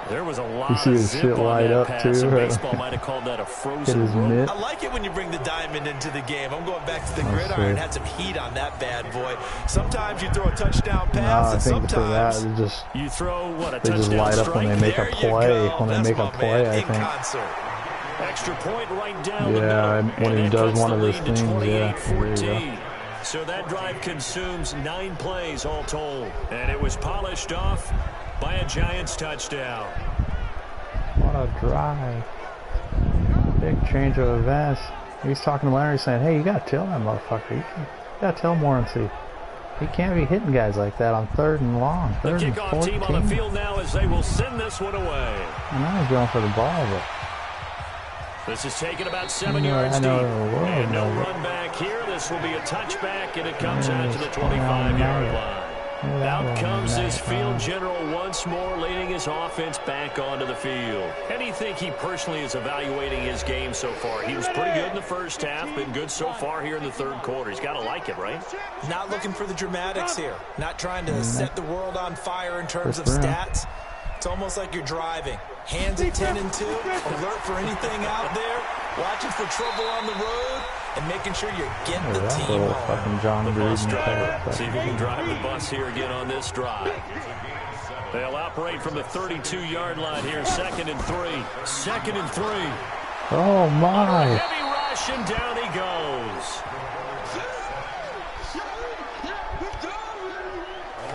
There was a lot of zip on that pass, and baseball might have called that a frozen rope. I like it when you bring the diamond into the game. I'm going back to the gridiron. Had some heat on that bad boy. Sometimes you throw a touchdown pass, and sometimes you throw what, a they touchdown just light up when they make a play. When they make a play, I think. Extra point right down yeah, the middle, when he does one of those things, yeah. 28-14. So that drive consumes 9 plays all told, and it was polished off by a Giants touchdown. What a drive. Big change of events. He's talking to Larry saying, hey, you got to tell that motherfucker. You got to tell Morency. He can't be hitting guys like that on 3rd and long. 3rd the and kickoff 14. team on the field now as they will send this one away. I know he's going for the ball, but... This is taken about 7 yards deep. And no run back here. This will be a touchback, and it comes out to the 25-yard line. Out comes this field general once more, leading his offense back onto the field. How do you think he personally is evaluating his game so far? He was pretty good in the first half, been good so far here in the third quarter. He's got to like it, right? Not looking for the dramatics here. Not trying to set the world on fire in terms of stats. It's almost like you're driving. Hands at 10 and 2, alert for anything out there, watching for trouble on the road, and making sure you're getting the team home. The bus driver. See if he can drive the bus here again on this drive. They'll operate from the 32-yard line here, 2nd and 3. 2nd and 3. Oh, my. Heavy rush, and down he goes.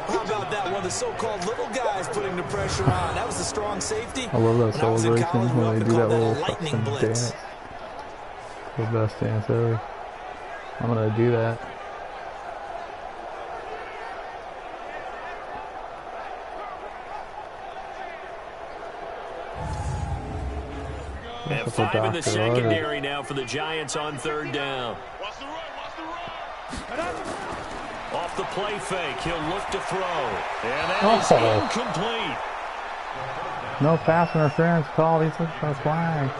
How about that one? The the so-called little guys putting the pressure on. That was a strong safety. I love that celebration when they do that little lightning fucking blitz. dance. The best dance ever. I'm gonna do that. And 5 in the secondary now for the Giants on 3rd down. Off the play fake, he'll look to throw. And that is incomplete. No pass interference called. He's looking for a flag.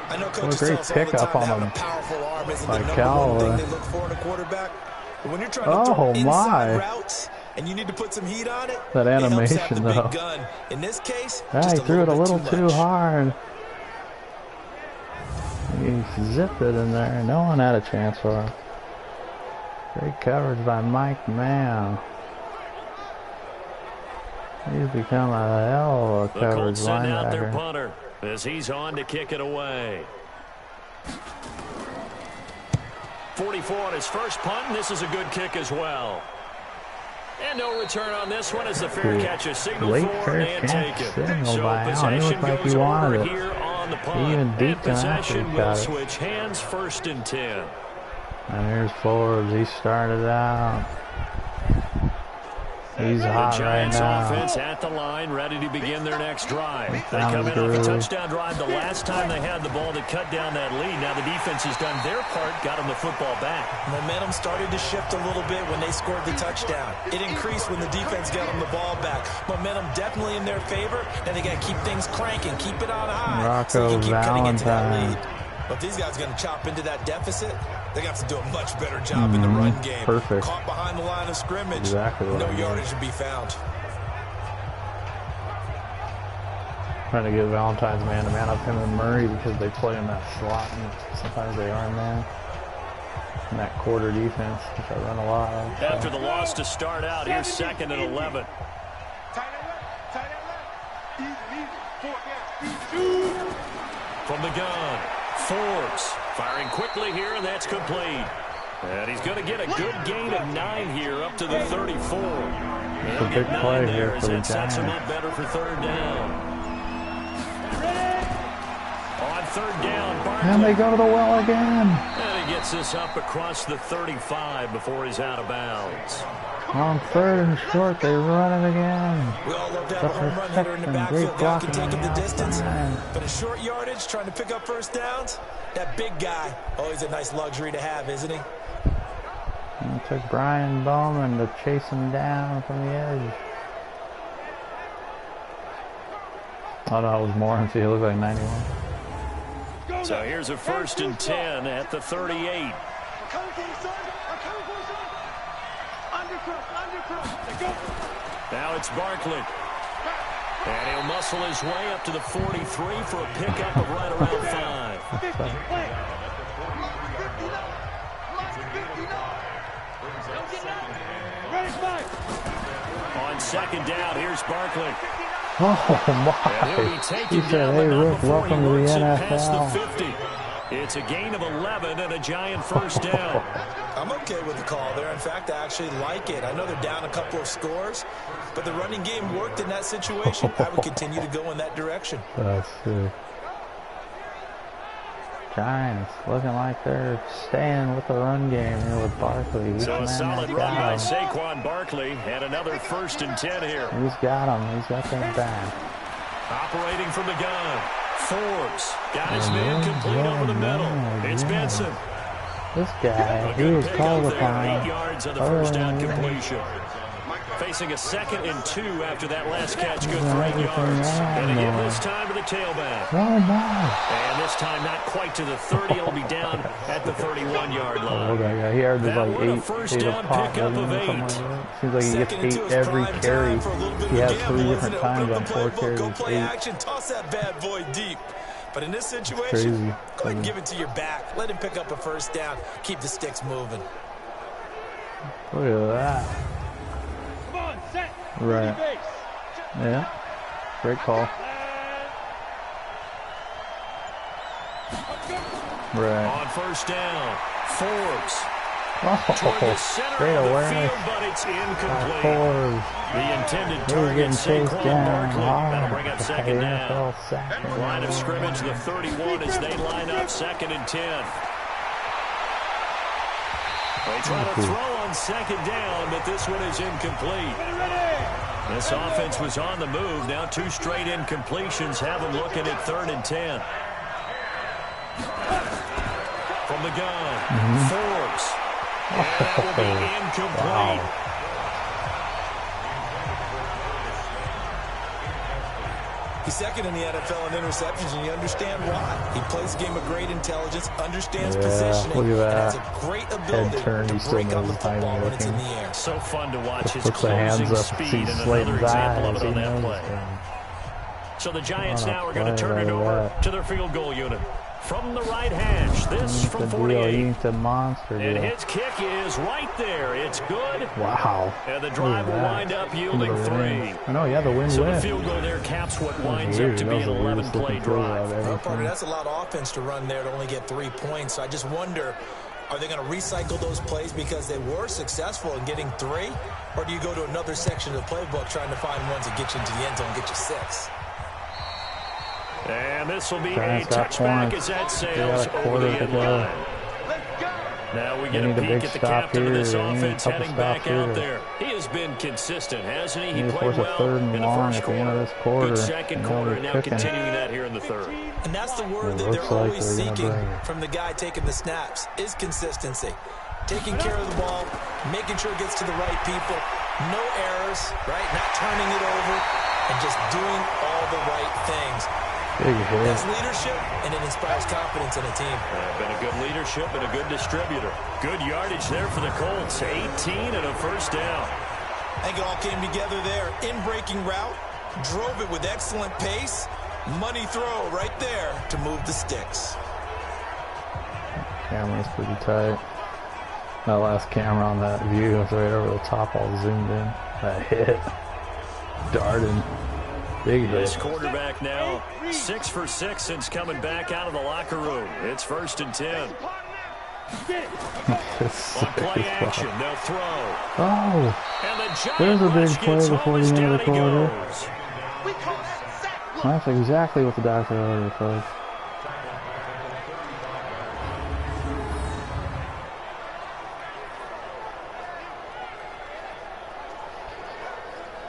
I know what a great pickup on him by Callaway. When you're trying to throw inside routes and you need to put some heat on it, that animation though. In this case, he threw it a little too hard. He zipped it in there. No one had a chance for him. Great coverage by Mike Mann. He's become a hell of a coverage Colts send out their linebacker. punter as he's on to kick it away. 44 on his first punt, and this is a good kick as well. And no return on this one as the fair catch is signaled for and taken. So possession goes over here on the punt. And possession will switch hands, 1st and 10. And here's Forbes. He started out. He's hot right now. Offense at the line, ready to begin their next drive. They come in off a touchdown drive the last time they had the ball to cut down that lead. Now the defense has done their part, got them the football back. Momentum started to shift a little bit when they scored the touchdown. It increased when the defense got them the ball back. Momentum definitely in their favor. Now they got to keep things cranking, keep it on high, so they can keep cutting into that lead. But if these guys are going to chop into that deficit, they're going to have to do a much better job in the run game. Perfect. Caught behind the line of scrimmage. Exactly. No yardage to be found. Trying to get Valentine's man-to-man up him and Murray because they play in that slot and sometimes they are man. And that quarter defense, which I run a lot of. So. After the loss to start out, here's 2nd and 11. From the gun, Forbes firing quickly here, and that's complete. And he's going to get a good gain of 9 here up to the 34. It's a big play here for the Giants. Sets him up better for 3rd down. On 3rd down, Barkley. And they go to the well again. And he gets this up across the 35 before he's out of bounds. On 3rd and short, they run it again. We all love to have a home run hitter in the backfield. Guy can take him the distance. But in short yardage, trying to pick up 1st downs, that big guy, always a nice luxury to have, isn't he? And it took Brian Bowman to chase him down from the edge. Oh no, it was Morency. He looked like 91. So here's a 1st and 10 at the 38. Now it's Barkley. And he'll muscle his way up to the 43 for a pickup of right around 5. On 2nd down, here's Barkley. Oh my. He said, hey Rick, welcome to the NFL. It's a gain of 11 and a Giant 1st down. I'm okay with the call there. In fact, I actually like it. I know they're down a couple of scores, but the running game worked in that situation. I would continue to go in that direction. That's sick. Giants looking like they're staying with the run game here with Barkley. So a solid run by Saquon Barkley and another 1st and 10 here. He's got him. He's got them back. Operating from the gun. Forbes got his man complete over the middle. It's Benson. This guy, he was called upon. 8 yards on the 1st down completion. Facing a 2nd and 2 after that last catch, good for 8 yards. And again this time to the tailback. Oh my. And this time not quite to the 30. It'll be down at the 31-yard line. Oh, that guy. He averages like 8 a pop. Like seems like he gets 8 every carry. He has 3 different times on 4 carries. Go play action. Toss that bad boy deep. But in this situation, go ahead and give it to your back. Let him pick up a 1st down. Keep the sticks moving. Look at that. Right. Yeah. Great call. Right. On 1st down, Forbes toward the center of the field, but it's incomplete. The intended target, Saquon Barkley. That'll bring up second down. Line of scrimmage, the 31 as they line up 2nd and 10. They try to throw on 2nd down, but this one is incomplete. This offense was on the move. Now 2 straight incompletions have them looking at 3rd and 10. From the gun, Forbes. And that will be incomplete. Wow. He's 2nd in the NFL in interceptions, and you understand why. He plays a game of great intelligence, understands positioning, and has a great ability to break up the football when it's in the air. So fun to watch his closing speed, and another example of it on that play. So the Giants now are going to turn it over to their field goal unit. From the right hash, this from 48. And his kick is right there. It's good. Wow. And the drive will wind up yielding 3. I know, yeah, the win. So the field goal there caps what winds up to be an 11-play drive. Well, partner, that's a lot of offense to run there to only get 3 points. I just wonder, are they going to recycle those plays because they were successful in getting 3? Or do you go to another section of the playbook trying to find ones that get you into the end zone and get you 6? And this will be a touchback as that sails over the end line. Now we get a peek at the captain of this offense heading back out there. He has been consistent, hasn't he? He played well in the first quarter, good second quarter, and now continuing that here in the 3rd. And that's the word that they're always seeking from the guy taking the snaps, is consistency. Taking care of the ball, making sure it gets to the right people, no errors, right? Not turning it over, and just doing all the right things. That's leadership, and it inspires confidence in a team. Been a good leadership and a good distributor. Good yardage there for the Colts. 18 and a 1st down. I think it all came together there. In-breaking route, drove it with excellent pace. Money throw right there to move the sticks. Camera's pretty tight. That last camera on that view was right over the top, all zoomed in. That hit. Darted. Big hit. This quarterback now 6 for 6 since coming back out of the locker room. It's 1st and 10. On play action, they'll throw. Oh, and the there's a big play before the end of the quarter. That's exactly what the doctor ordered, folks.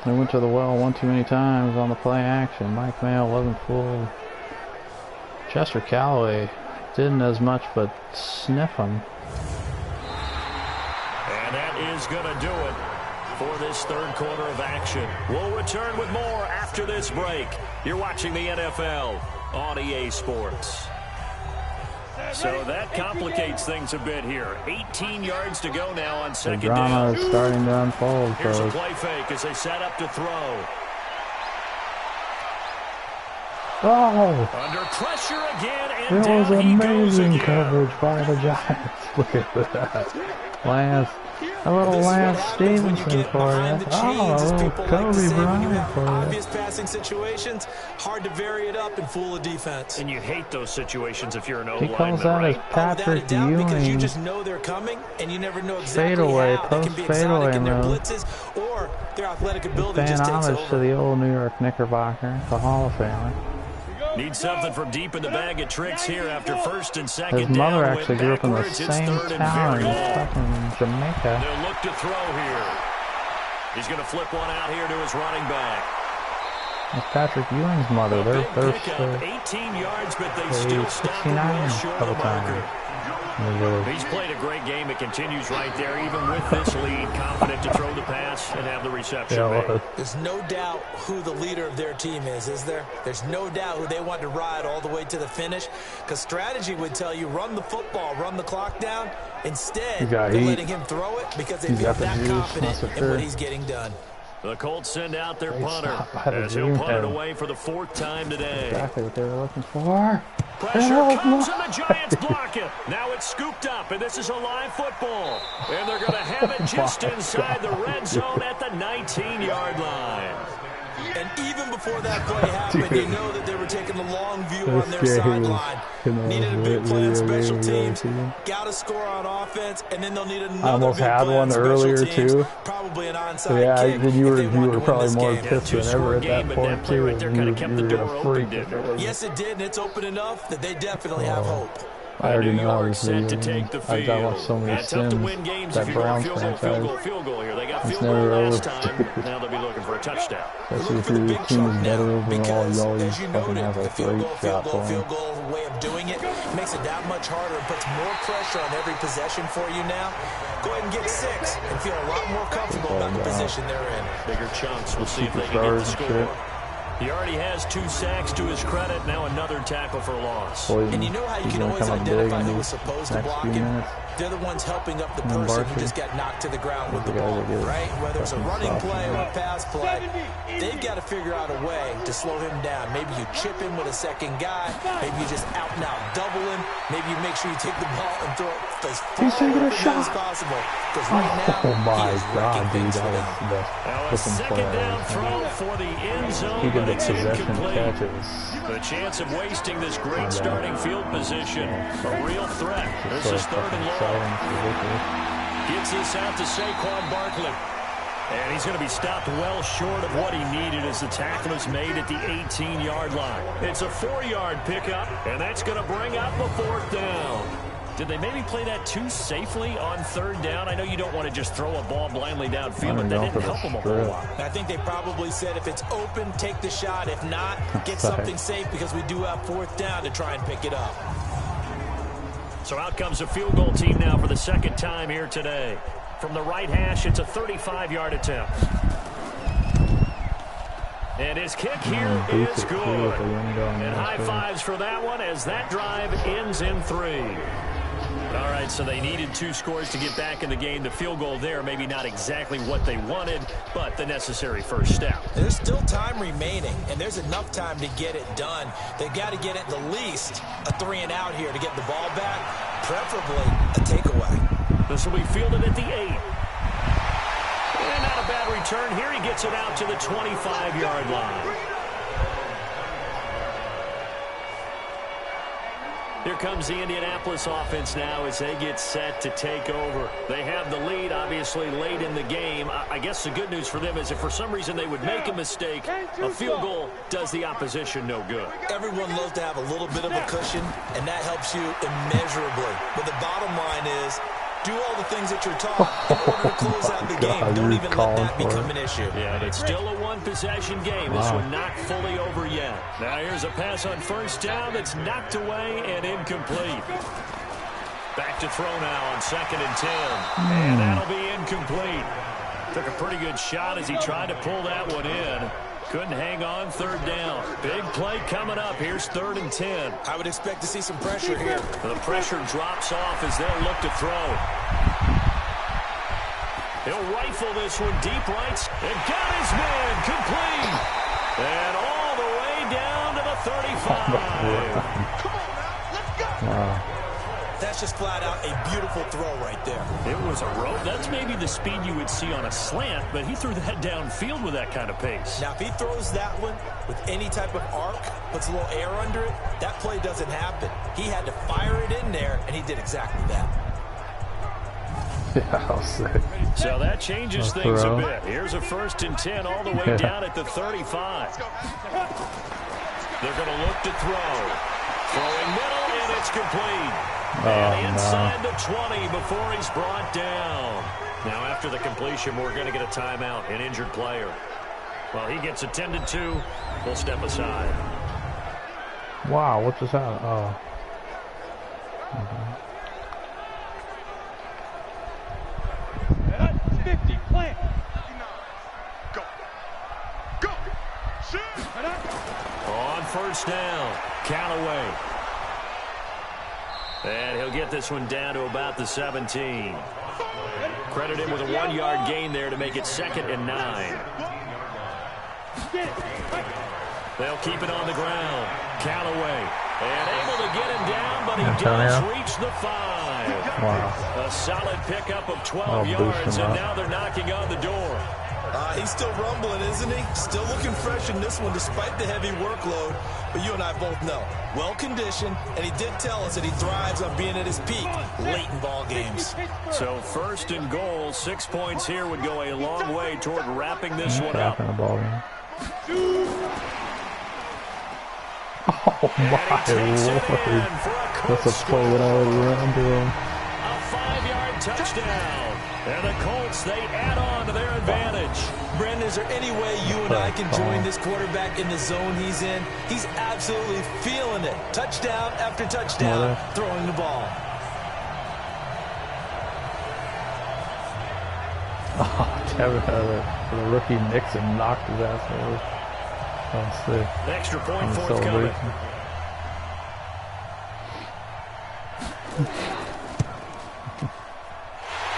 They went to the well one too many times on the play action. Mike Mayo wasn't fooled. Chester Calloway didn't as much but sniff him. And that is going to do it for this 3rd quarter of action. We'll return with more after this break. You're watching the NFL on EA Sports. So that complicates things a bit here. 18 yards to go now on 2nd down. The drama is starting to unfold. Here's a play fake as they set up to throw. Oh! Under pressure again, and It was down he goes amazing again. coverage by the Giants. Look at that. Lance. A little Lance Stevenson for you. Oh, a little Kobe Bryant for you. Obvious passing situations, hard to vary it up and fool a defense. And you hate those situations if you're an He O-lineman, calls that right? as Patrick Because you Ewing. just know they're coming, and you never know exactly Fadeaway, how. They can be post fadeaway exotic in their move. blitzes, or their athletic ability Paying just takes homage to over. the old New York Knickerbocker, the Hall of Famer. Need something from deep in the bag of tricks here after 1st and 2nd His mother down. actually grew up in the same town in fucking Jamaica. They'll look to throw here. He's going to flip one out here to his running back. It's Patrick Ewing's mother. They're 18 yards, but they still stop him 69 well short of the marker. times. He's played a great game. It continues right there, even with this lead, confident to throw the pass and have the reception made. There's no doubt who the leader of their team is there? There's no doubt who they want to ride all the way to the finish, because strategy would tell you run the football, run the clock down. Instead, they're letting him throw it because they feel that confident in what he's getting done. The Colts send out their punter as he'll punt it away for the 4th time today. Exactly what they were looking for. Pressure comes and the Giants block it. Now it's scooped up, and this is a live football. And they're going to have it just inside the red zone at the 19-yard line. And even before that play happened, you know that they were taking a long view on their sideline. Needed a big play on special teams, got a score on offense, and then they'll need another big play on special teams. Probably an onside kick. You were probably more pissed than ever at that point too. Right there kind of kept the door open, didn't it? Yes, it did, and it's open enough that they definitely have hope. I already know I was set to take the field. I watched so many tough to win games if you go field goal here. They got field goal last time. Now they'll be looking for a touchdown. Especially if your team is better overall, you always fucking have a field great goal way of doing it makes it that much harder and puts more pressure on every possession for you now. Go ahead and get 6 and feel a lot more comfortable about the position they're in. Bigger chunks. We'll see if they can get the score. He already has 2 sacks to his credit. Now another tackle for loss. And you know how you can always identify who was supposed to block him? They're the ones helping up the person who just got knocked to the ground with the ball, right? Whether it's a running play or a pass play, they've got to figure out a way to slow him down. Maybe you chip him with a second guy. Maybe you just out and out double him. Maybe you make sure you take the ball and throw it as far as possible. Because right now, he is wrecking things for them. Now a second down throw for the end zone, but it's incomplete. The chance of wasting this great starting field position, a real threat. This is 3rd and long. Gets this out to Saquon Barkley. And he's going to be stopped well short of what he needed as the tackle is made at the 18-yard line. It's a 4-yard pickup, and that's going to bring up a 4th down. Did they maybe play that too safely on 3rd down? I know you don't want to just throw a ball blindly downfield, but that didn't help them a whole lot. I think they probably said if it's open, take the shot. If not, get something safe because we do have 4th down to try and pick it up. So out comes a field goal team now for the 2nd time here today. From the right hash, it's a 35-yard attempt. And his kick here is good. And high fives for that one as that drive ends in 3. All right, so they needed 2 scores to get back in the game. The field goal there, maybe not exactly what they wanted, but the necessary first step. There's still time remaining, and there's enough time to get it done. They've got to get at the least a 3-and-out here to get the ball back, preferably a takeaway. This will be fielded at the 8. And not a bad return here. He gets it out to the 25-yard line. Here comes the Indianapolis offense now as they get set to take over. They have the lead, obviously, late in the game. I guess the good news for them is if for some reason they would make a mistake, a field goal does the opposition no good. Everyone loves to have a little bit of a cushion, and that helps you immeasurably. But the bottom line is, do all the things that you're taught in order to close out the game. Don't even let that become an issue. Yeah, but it's still a 1-possession game. This one not fully over yet. Now here's a pass on 1st down that's knocked away and incomplete. Back to throw now on 2nd and 10. And that'll be incomplete. Took a pretty good shot as he tried to pull that one in. Couldn't hang on 3rd down. Big play coming up. Here's 3rd and 10. I would expect to see some pressure here. The pressure drops off as they'll look to throw. He'll rifle this one deep right. And got his man complete. And all the way down to the 35. Come on now, let's go. Wow. That's just flat out a beautiful throw right there. It was a rope. That's maybe the speed you would see on a slant, but he threw that downfield with that kind of pace. Now, if he throws that one with any type of arc, puts a little air under it, that play doesn't happen. He had to fire it in there, and he did exactly that. Yeah, I was sick. So that changes things a bit. Here's a 1st and 10 all the way down at the 35. They're going to look to throw. Throwing middle, and it's complete. And inside the 20 before he's brought down. Now after the completion, we're going to get a timeout, an injured player. Well, he gets attended to. We'll step aside. Wow, what just happened? Oh. That's 50, plant. Go. Go. On 1st down, Callaway. And he'll get this one down to about the 17. Credit him with a 1-yard gain there to make it 2nd and 9. They'll keep it on the ground. Callaway. And able to get him down, but he does reach the 5. Wow. A solid pickup of 12 yards, and now they're knocking on the door. He's still rumbling, isn't he? Still looking fresh in this one despite the heavy workload. But you and I both know, well-conditioned, and he did tell us that he thrives on being at his peak late in ball games. So 1st and goal, 6 points here would go a long way toward wrapping this one up. In the ball game. Oh my Lord. That's a play that I would run to him. A 5-yard touchdown. And the Colts, they add on to their advantage. Brandon, is there any way you and I can join this quarterback in the zone he's in? He's absolutely feeling it. Touchdown after touchdown, throwing the ball. Oh, the rookie Nixon knocked his ass over. That was sick. Extra point forthcoming.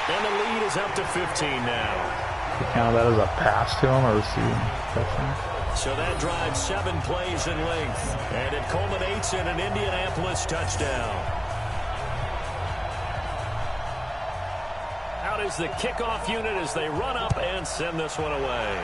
And the lead is up to 15 now. You count that as a pass to him or receiving touchdown? So that drives 7 plays in length, and it culminates in an Indianapolis touchdown. Out is the kickoff unit as they run up and send this one away.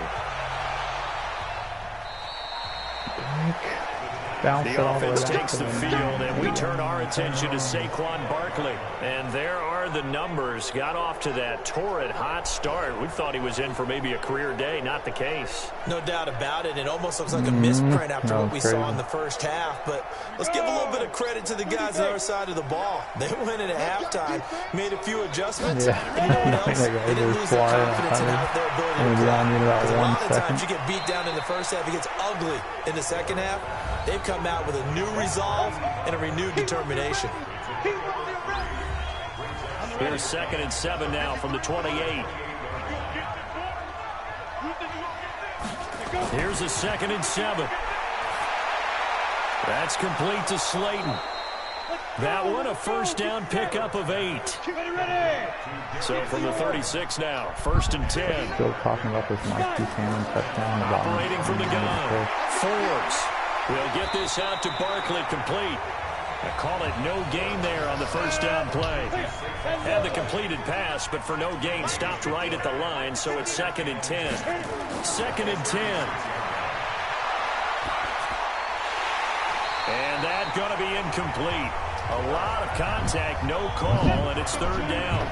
The offense takes the field, and we turn our attention to Saquon Barkley. And there are the numbers. Got off to that torrid hot start. We thought he was in for maybe a career day. Not the case. No doubt about it. It almost looks like a misprint after what we saw in the first half. But let's give a little bit of credit to the guys on the other side of the ball. They went in at halftime, made a few adjustments. And you know what else? They didn't lose their confidence in their ability to play. Because a lot of the times you get beat down in the first half, it gets ugly in the second half. They've come out with a new resolve and a renewed determination. Here's 2nd and 7 now from the 28. Here's a 2nd and 7. That's complete to Slayton. That one a first down pickup of 8. So from the 36 now, 1st and 10. Still talking about this Mike Buchanan touchdown. Operating from the gun. Forbes will get this out to Barkley, complete. I call it no gain there on the first down play. Had the completed pass, but for no gain, stopped right at the line, so it's 2nd and 10. 2nd and 10. And that's going to be incomplete. A lot of contact, no call, and it's 3rd down.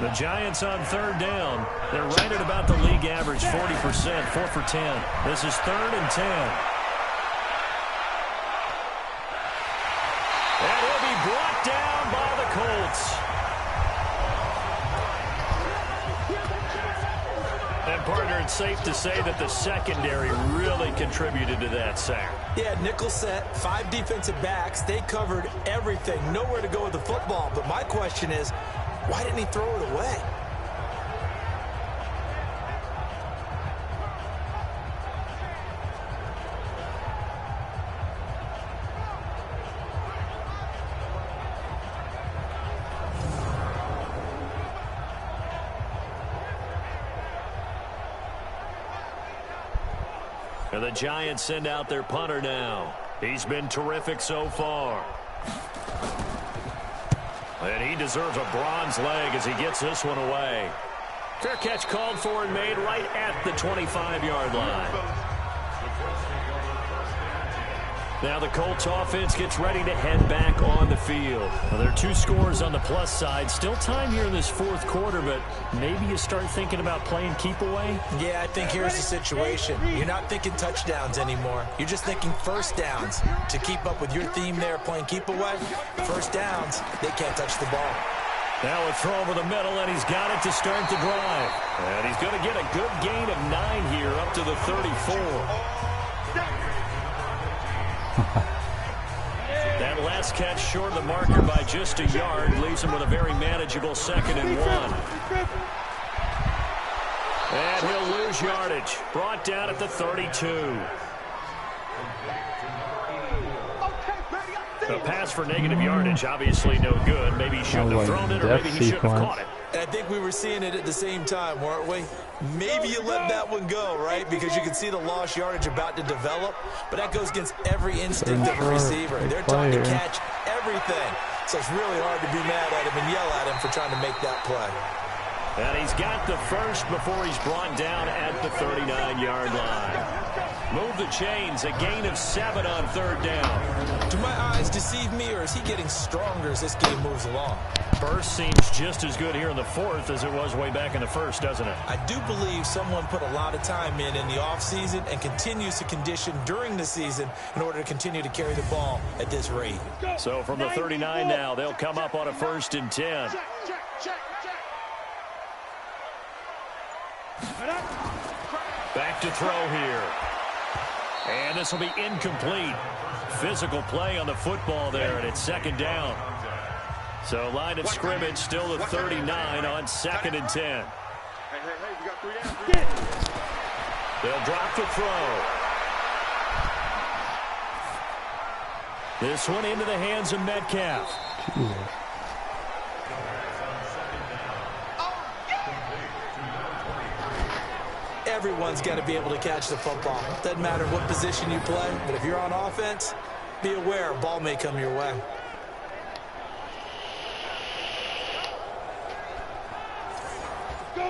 The Giants on 3rd down. They're right at about the league average, 40%, 4 for 10. This is 3rd and 10. And he'll be brought down by the Colts. And, partner, it's safe to say that the secondary really contributed to that sack. Yeah, nickel set, 5 defensive backs. They covered everything. Nowhere to go with the football. But my question is, why didn't he throw it away? And the Giants send out their punter now. He's been terrific so far. And he deserves a bronze leg as he gets this one away. Fair catch called for and made right at the 25-yard line. Now the Colts offense gets ready to head back on the field. Well, there are 2 scores on the plus side. Still time here in this 4th quarter, but maybe you start thinking about playing keep away? Yeah, I think here's the situation. You're not thinking touchdowns anymore. You're just thinking first downs. To keep up with your theme there, playing keep away, first downs, they can't touch the ball. Now a throw over the middle, and he's got it to start the drive. And he's going to get a good gain of 9 here up to the 34. That last catch short of the marker by just a yard leaves him with a very manageable 2nd and 1. And he'll lose yardage. Brought down at the 32. A pass for negative yardage, obviously no good. Maybe he shouldn't have thrown it, or maybe he shouldn't have caught it. And I think we were seeing it at the same time, weren't we? Maybe you let that one go, right? Because you can see the lost yardage about to develop. But that goes against every instinct of a receiver. They're trying to catch everything. So it's really hard to be mad at him and yell at him for trying to make that play. And he's got the first before he's brought down at the 39-yard line. Move the chains, a gain of 7 on 3rd down. Do my eyes deceive me, or is he getting stronger as this game moves along? First seems just as good here in the 4th as it was way back in the 1st, doesn't it? I do believe someone put a lot of time in the offseason and continues to condition during the season in order to continue to carry the ball at this rate. So from the 39 now, they'll come up on a 1st and 10. Back to throw here. And this will be incomplete. Physical play on the football there, and it's 2nd down. So line of scrimmage still at 39 on 2nd and 10. They'll drop the throw. This one into the hands of Metcalf. Everyone's got to be able to catch the football. Doesn't matter what position you play, but if you're on offense, be aware a ball may come your way.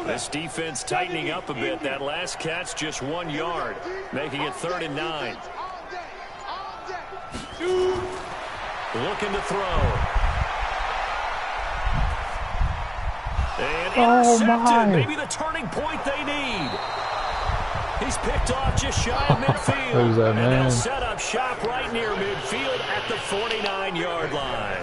This defense tightening up a bit. That last catch just 1 yard, making it 3rd and 9. Looking to throw. And intercepted. Maybe the turning point they need. He's picked off just shy of midfield. That, and they'll set up shop right near midfield at the 49-yard line.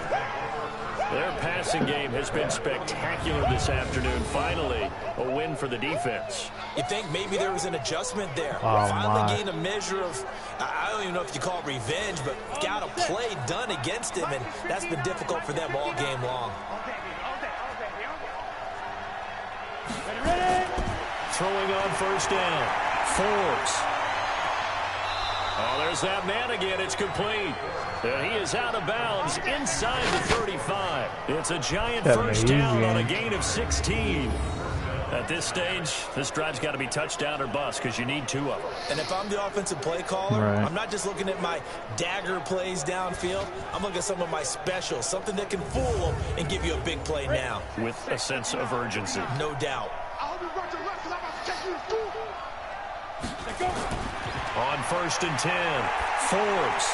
Their passing game has been spectacular this afternoon. Finally, a win for the defense. You think maybe there was an adjustment there? Finally gained a measure of, I don't even know if you call it revenge, but got a play done against him, and that's been difficult for them all game long. Throwing on 1st down. Forbes. Oh, there's that man again. It's complete. And he is out of bounds inside the 35. It's a giant first down on a gain of 16. At this stage, this drive's got to be touchdown or bust because you need 2 of them. And if I'm the offensive play caller, I'm not just looking at my dagger plays downfield. I'm looking at some of my specials, something that can fool them and give you a big play now. With a sense of urgency. No doubt. On 1st and 10, Forbes.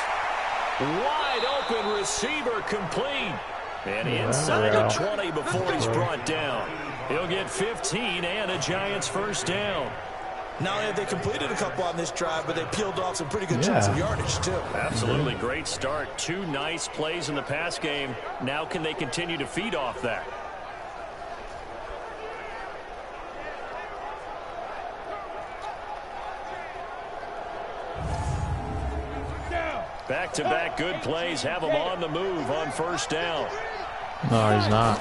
Wide open receiver complete. And inside the 20 before he's brought down. He'll get 15 and a Giants first down. Not only have they completed a couple on this drive, but they peeled off some pretty good chunks of yardage, too. Absolutely great start. 2 nice plays in the pass game. Now can they continue to feed off that? Back-to-back good plays have them on the move on 1st down. No, he's not.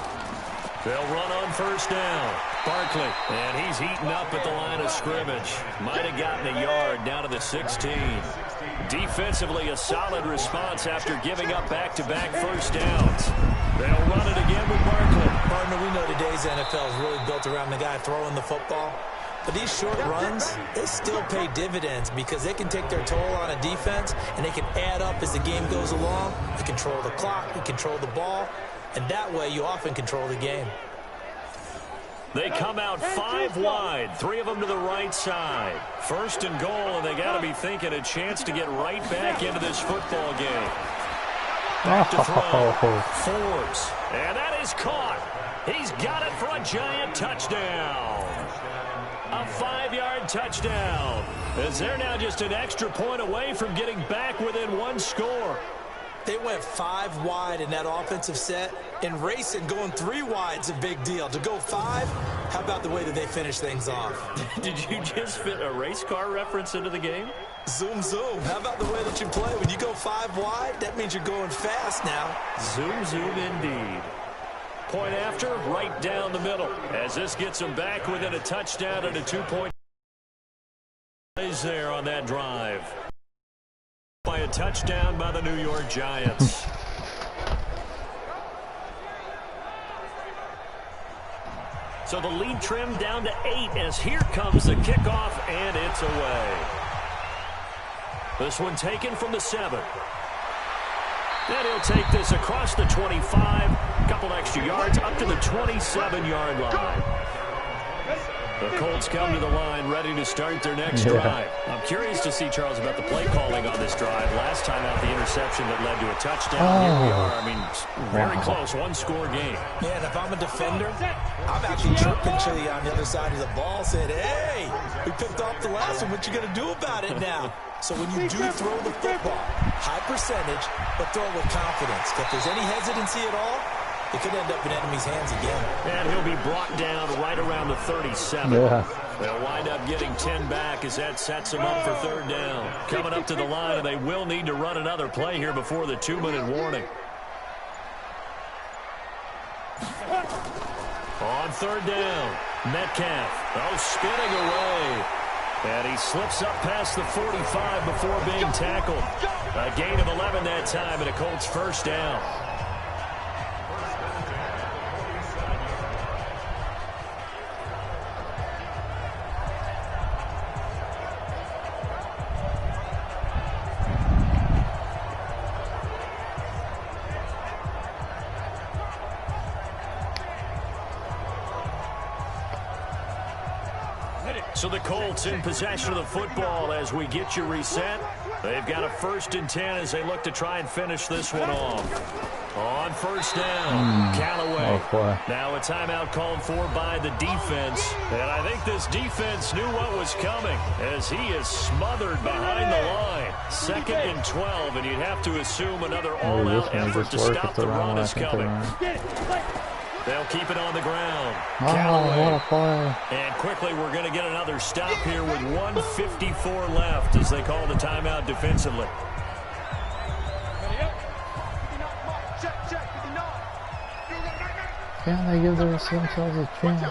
They'll run on 1st down. Barkley, and he's eaten up at the line of scrimmage. Might have gotten a yard down to the 16. Defensively, a solid response after giving up back-to-back first downs. They'll run it again with Barkley. Partner, we know today's NFL is really built around the guy throwing the football. But these short runs, they still pay dividends because they can take their toll on a defense and they can add up as the game goes along. They control the clock, they control the ball, and that way you often control the game. They come out 5 wide, 3 of them to the right side. 1st and goal, and they got to be thinking a chance to get right back into this football game. Back to throw. Forbes, and that is caught. He's got it for a giant touchdown. A 5-yard touchdown. As they're now just an extra point away from getting back within 1 score. They went 5 wide in that offensive set. And racing, going 3 wide's a big deal. To go 5, how about the way that they finish things off? Did you just fit a race car reference into the game? Zoom, zoom. How about the way that you play? When you go 5 wide, that means you're going fast now. Zoom, zoom indeed. Point after, right down the middle. As this gets them back within a touchdown and a 2-point plays there on that drive. By a touchdown by the New York Giants. So the lead trimmed down to 8 as here comes the kickoff, and it's away. This one taken from the 7. And he'll take this across the 25, a couple extra yards up to the 27-yard line. The Colts come to the line, ready to start their next drive. I'm curious to see, Charles, about the play calling on this drive. Last time out, the interception that led to a touchdown. Here we are. I mean, very close, one-score game. Yeah, and if I'm a defender, I'm actually chirping Chili on the other side of the ball, saying, hey, we picked off the last one. What you going to do about it now? So when you do throw the football, high percentage, but throw it with confidence. If there's any hesitancy at all, it could end up in enemy's hands again. And he'll be brought down right around the 37. Yeah. They'll wind up getting 10 back as that sets them up for third down. Coming up to the line, and they will need to run another play here before the 2-minute warning. On third down, Metcalf, spinning away. And he slips up past the 45 before being tackled. A gain of 11 that time, and a Colts first down. So the Colts in possession of the football as we get you reset. They've got a 1st and 10 as they look to try and finish this one off. On first down, Callaway. Now a timeout called for by the defense. And I think this defense knew what was coming as he is smothered behind the line. 2nd and 12, and you'd have to assume another all-out effort to stop the run is coming. They'll keep it on the ground. Callaway. And quickly we're going to get another stop here with 1:54 left as they call the timeout defensively. Can't they give themselves a chance?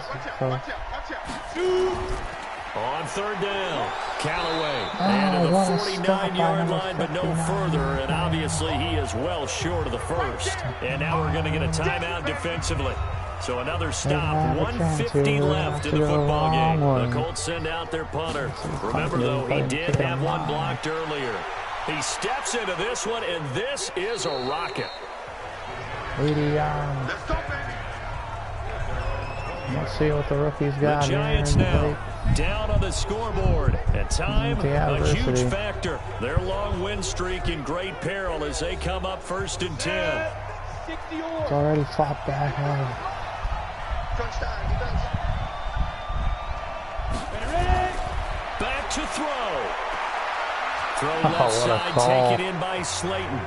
On third down, Callaway. And to the 49-yard line, but no further. And obviously he is well short of the first. And now we're going to get a timeout defensively. So another stop, 1:50 left in the football game. The Colts send out their punter. Remember, though, he did have one blocked earlier. He steps into this one, and this is a rocket. 80 yards. Let's see what the rookies got. The Giants now down on the scoreboard. And time, a huge factor. Their long win streak in great peril as they come up 1st and 10. It's already fought back out. Back to throw. Throw left side, taken in by Slayton.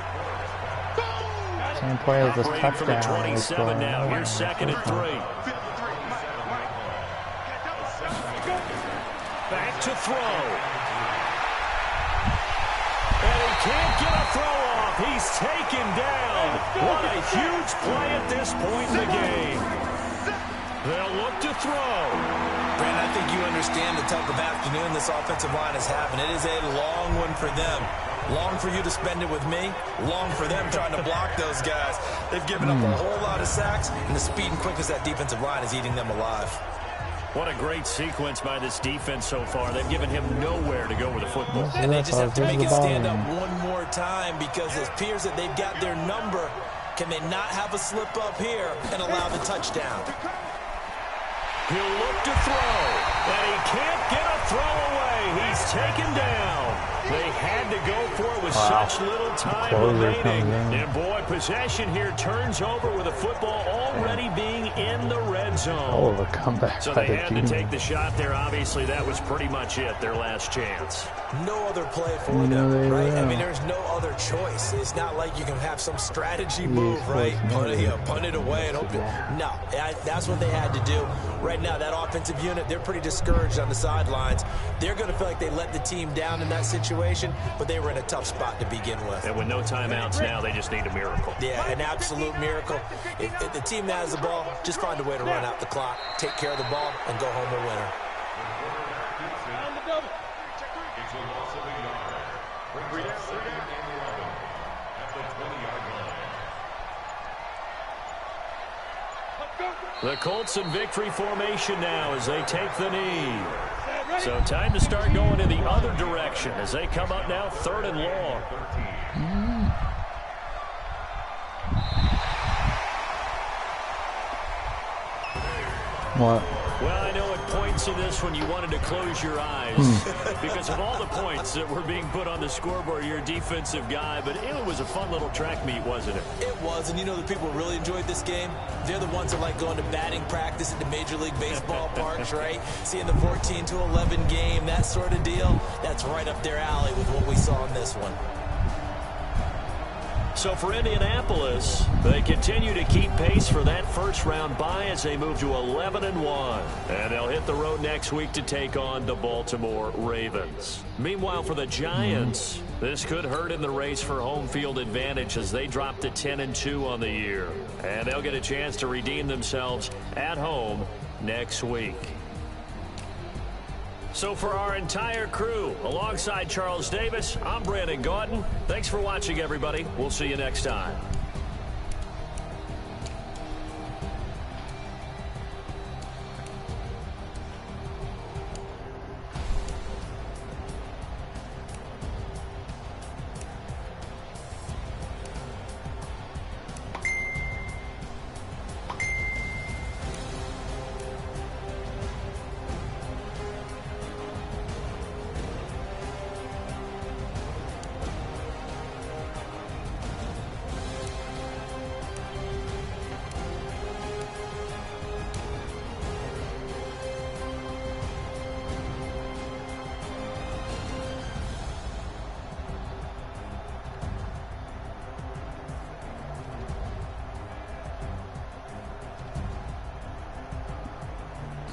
Same play as the touchdown. From the 27 now. Here's 2nd and 3. Back to throw. And he can't get a throw off. He's taken down. What a huge play at this point in the game. They'll look to throw. Brandon, I think you understand the type of afternoon this offensive line is having. It is a long one for them. Long for you to spend it with me. Long for them trying to block those guys. They've given up a whole lot of sacks, and the speed and quickness of that defensive line is eating them alive. What a great sequence by this defense so far. They've given him nowhere to go with the football. And they just have to make it stand up one more time because it appears that they've got their number. Can they not have a slip up here and allow the touchdown? He'll look to throw, and he can't get a throw away. He's taken down. They had to go for it with such little time remaining. And boy, possession here turns over with the football already being in the red zone. Oh, the comeback. So they had to take the shot there. Obviously, that was pretty much it, their last chance. No other play for them, right? I mean, there's no other choice. It's not like you can have some strategy move, right? Punt it away and hope it. No, that's what they had to do. Right now, that offensive unit, they're pretty discouraged on the sidelines. They're going to feel like they let the team down in that situation, but they were in a tough spot to begin with. And with no timeouts now, they just need a miracle. Yeah, an absolute miracle. If the team that has the ball, just find a way to run out the clock, take care of the ball, and go home a winner. The Colts in victory formation now as they take the knee. So time to start going in the other direction as they come up now 3rd and long. What? Well, I know at points in this when you wanted to close your eyes because of all the points that were being put on the scoreboard. You're a defensive guy, but it was a fun little track meet, wasn't it? It was, and you know the people who really enjoyed this game? They're the ones that like going to batting practice at the Major League Baseball parks, right? Seeing the 14-11 game, that sort of deal. That's right up their alley with what we saw in this one. So for Indianapolis, they continue to keep pace for that first-round bye as they move to 11-1. And they'll hit the road next week to take on the Baltimore Ravens. Meanwhile, for the Giants, this could hurt in the race for home field advantage as they drop to 10-2 on the year. And they'll get a chance to redeem themselves at home next week. So for our entire crew, alongside Charles Davis, I'm Brandon Gaudin. Thanks for watching, everybody. We'll see you next time.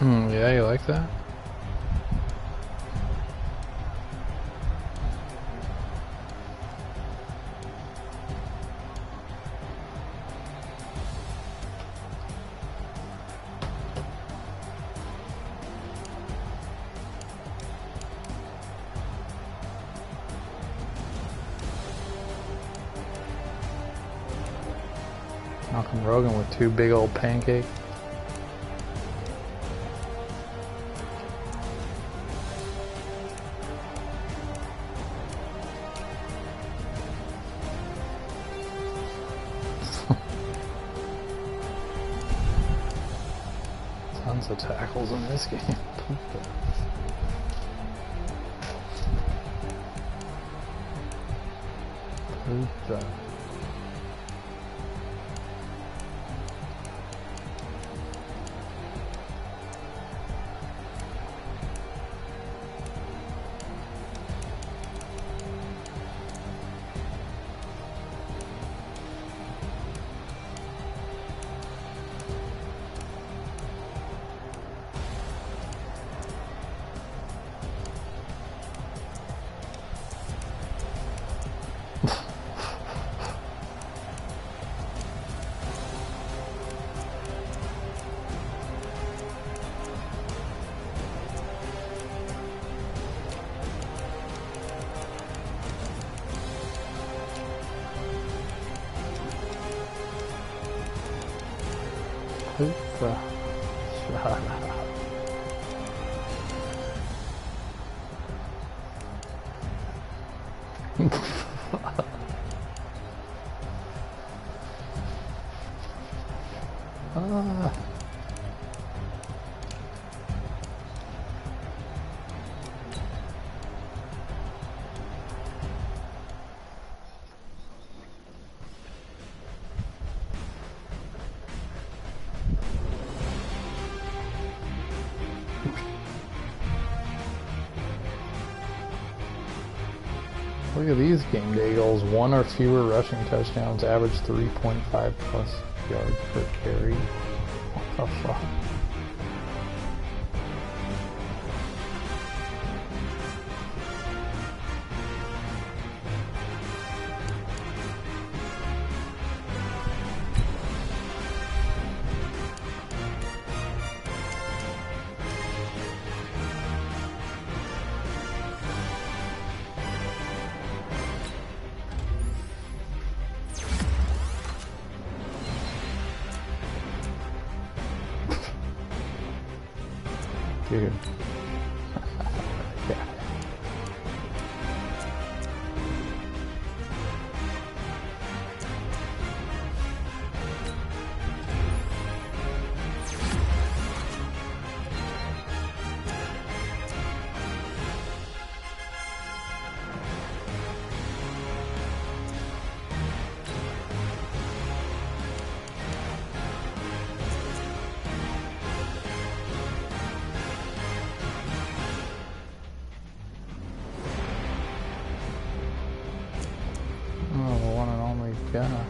Yeah, you like that? Malcolm Rogan with 2 big old pancakes. Tons of tackles in this game. Puta. Puta. Ah. Look at these game day goals. 1 or fewer rushing touchdowns, average 3.5 plus yards per carry. What the fuck? Dude. Yeah. gonna.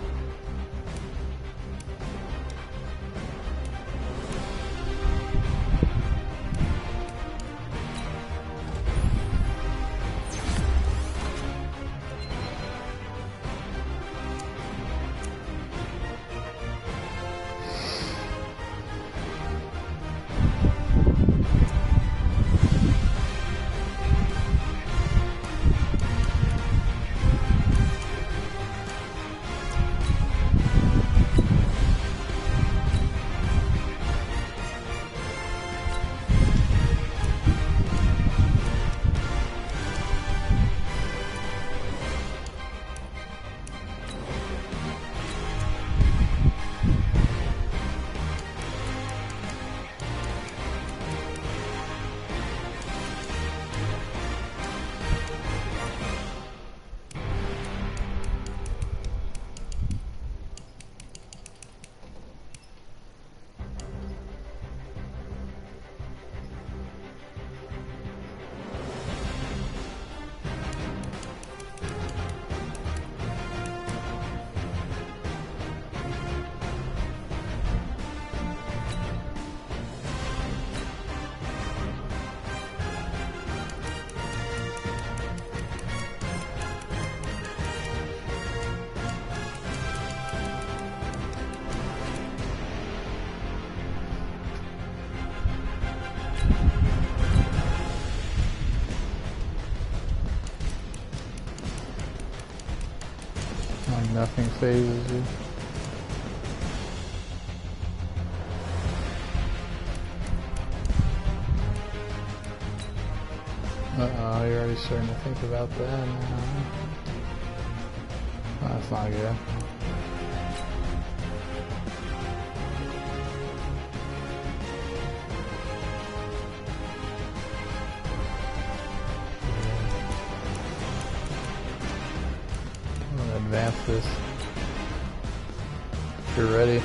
Like nothing phases you. Uh-oh, you're already starting to think about that now. That's not good. Advance this. If you're ready.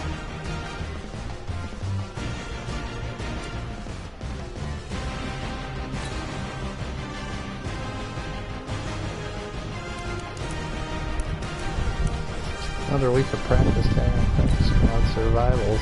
Another week of practice time. Squad survivals.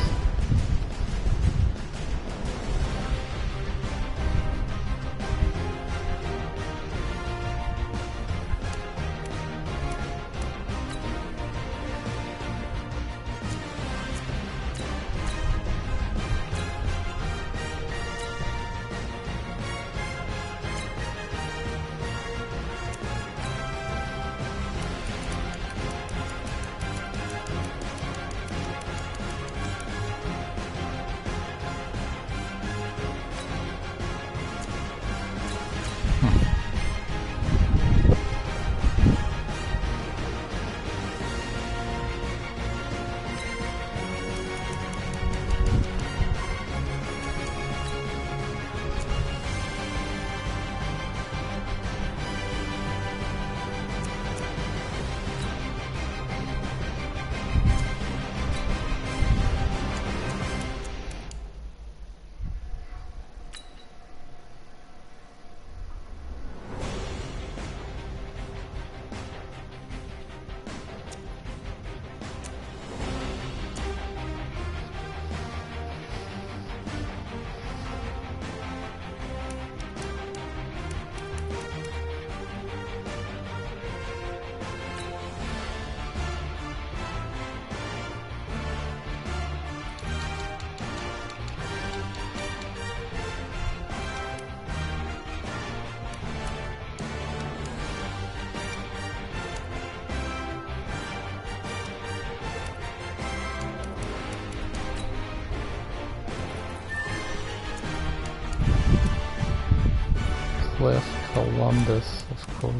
Cliff Columbus, of course.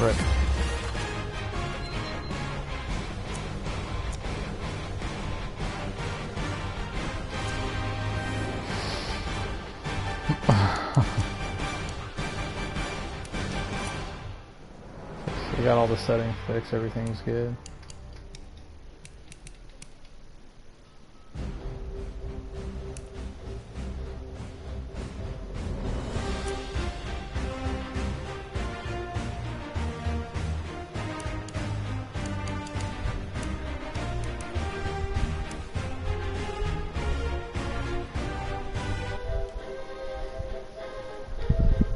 Frick. We got all the settings fixed, everything's good.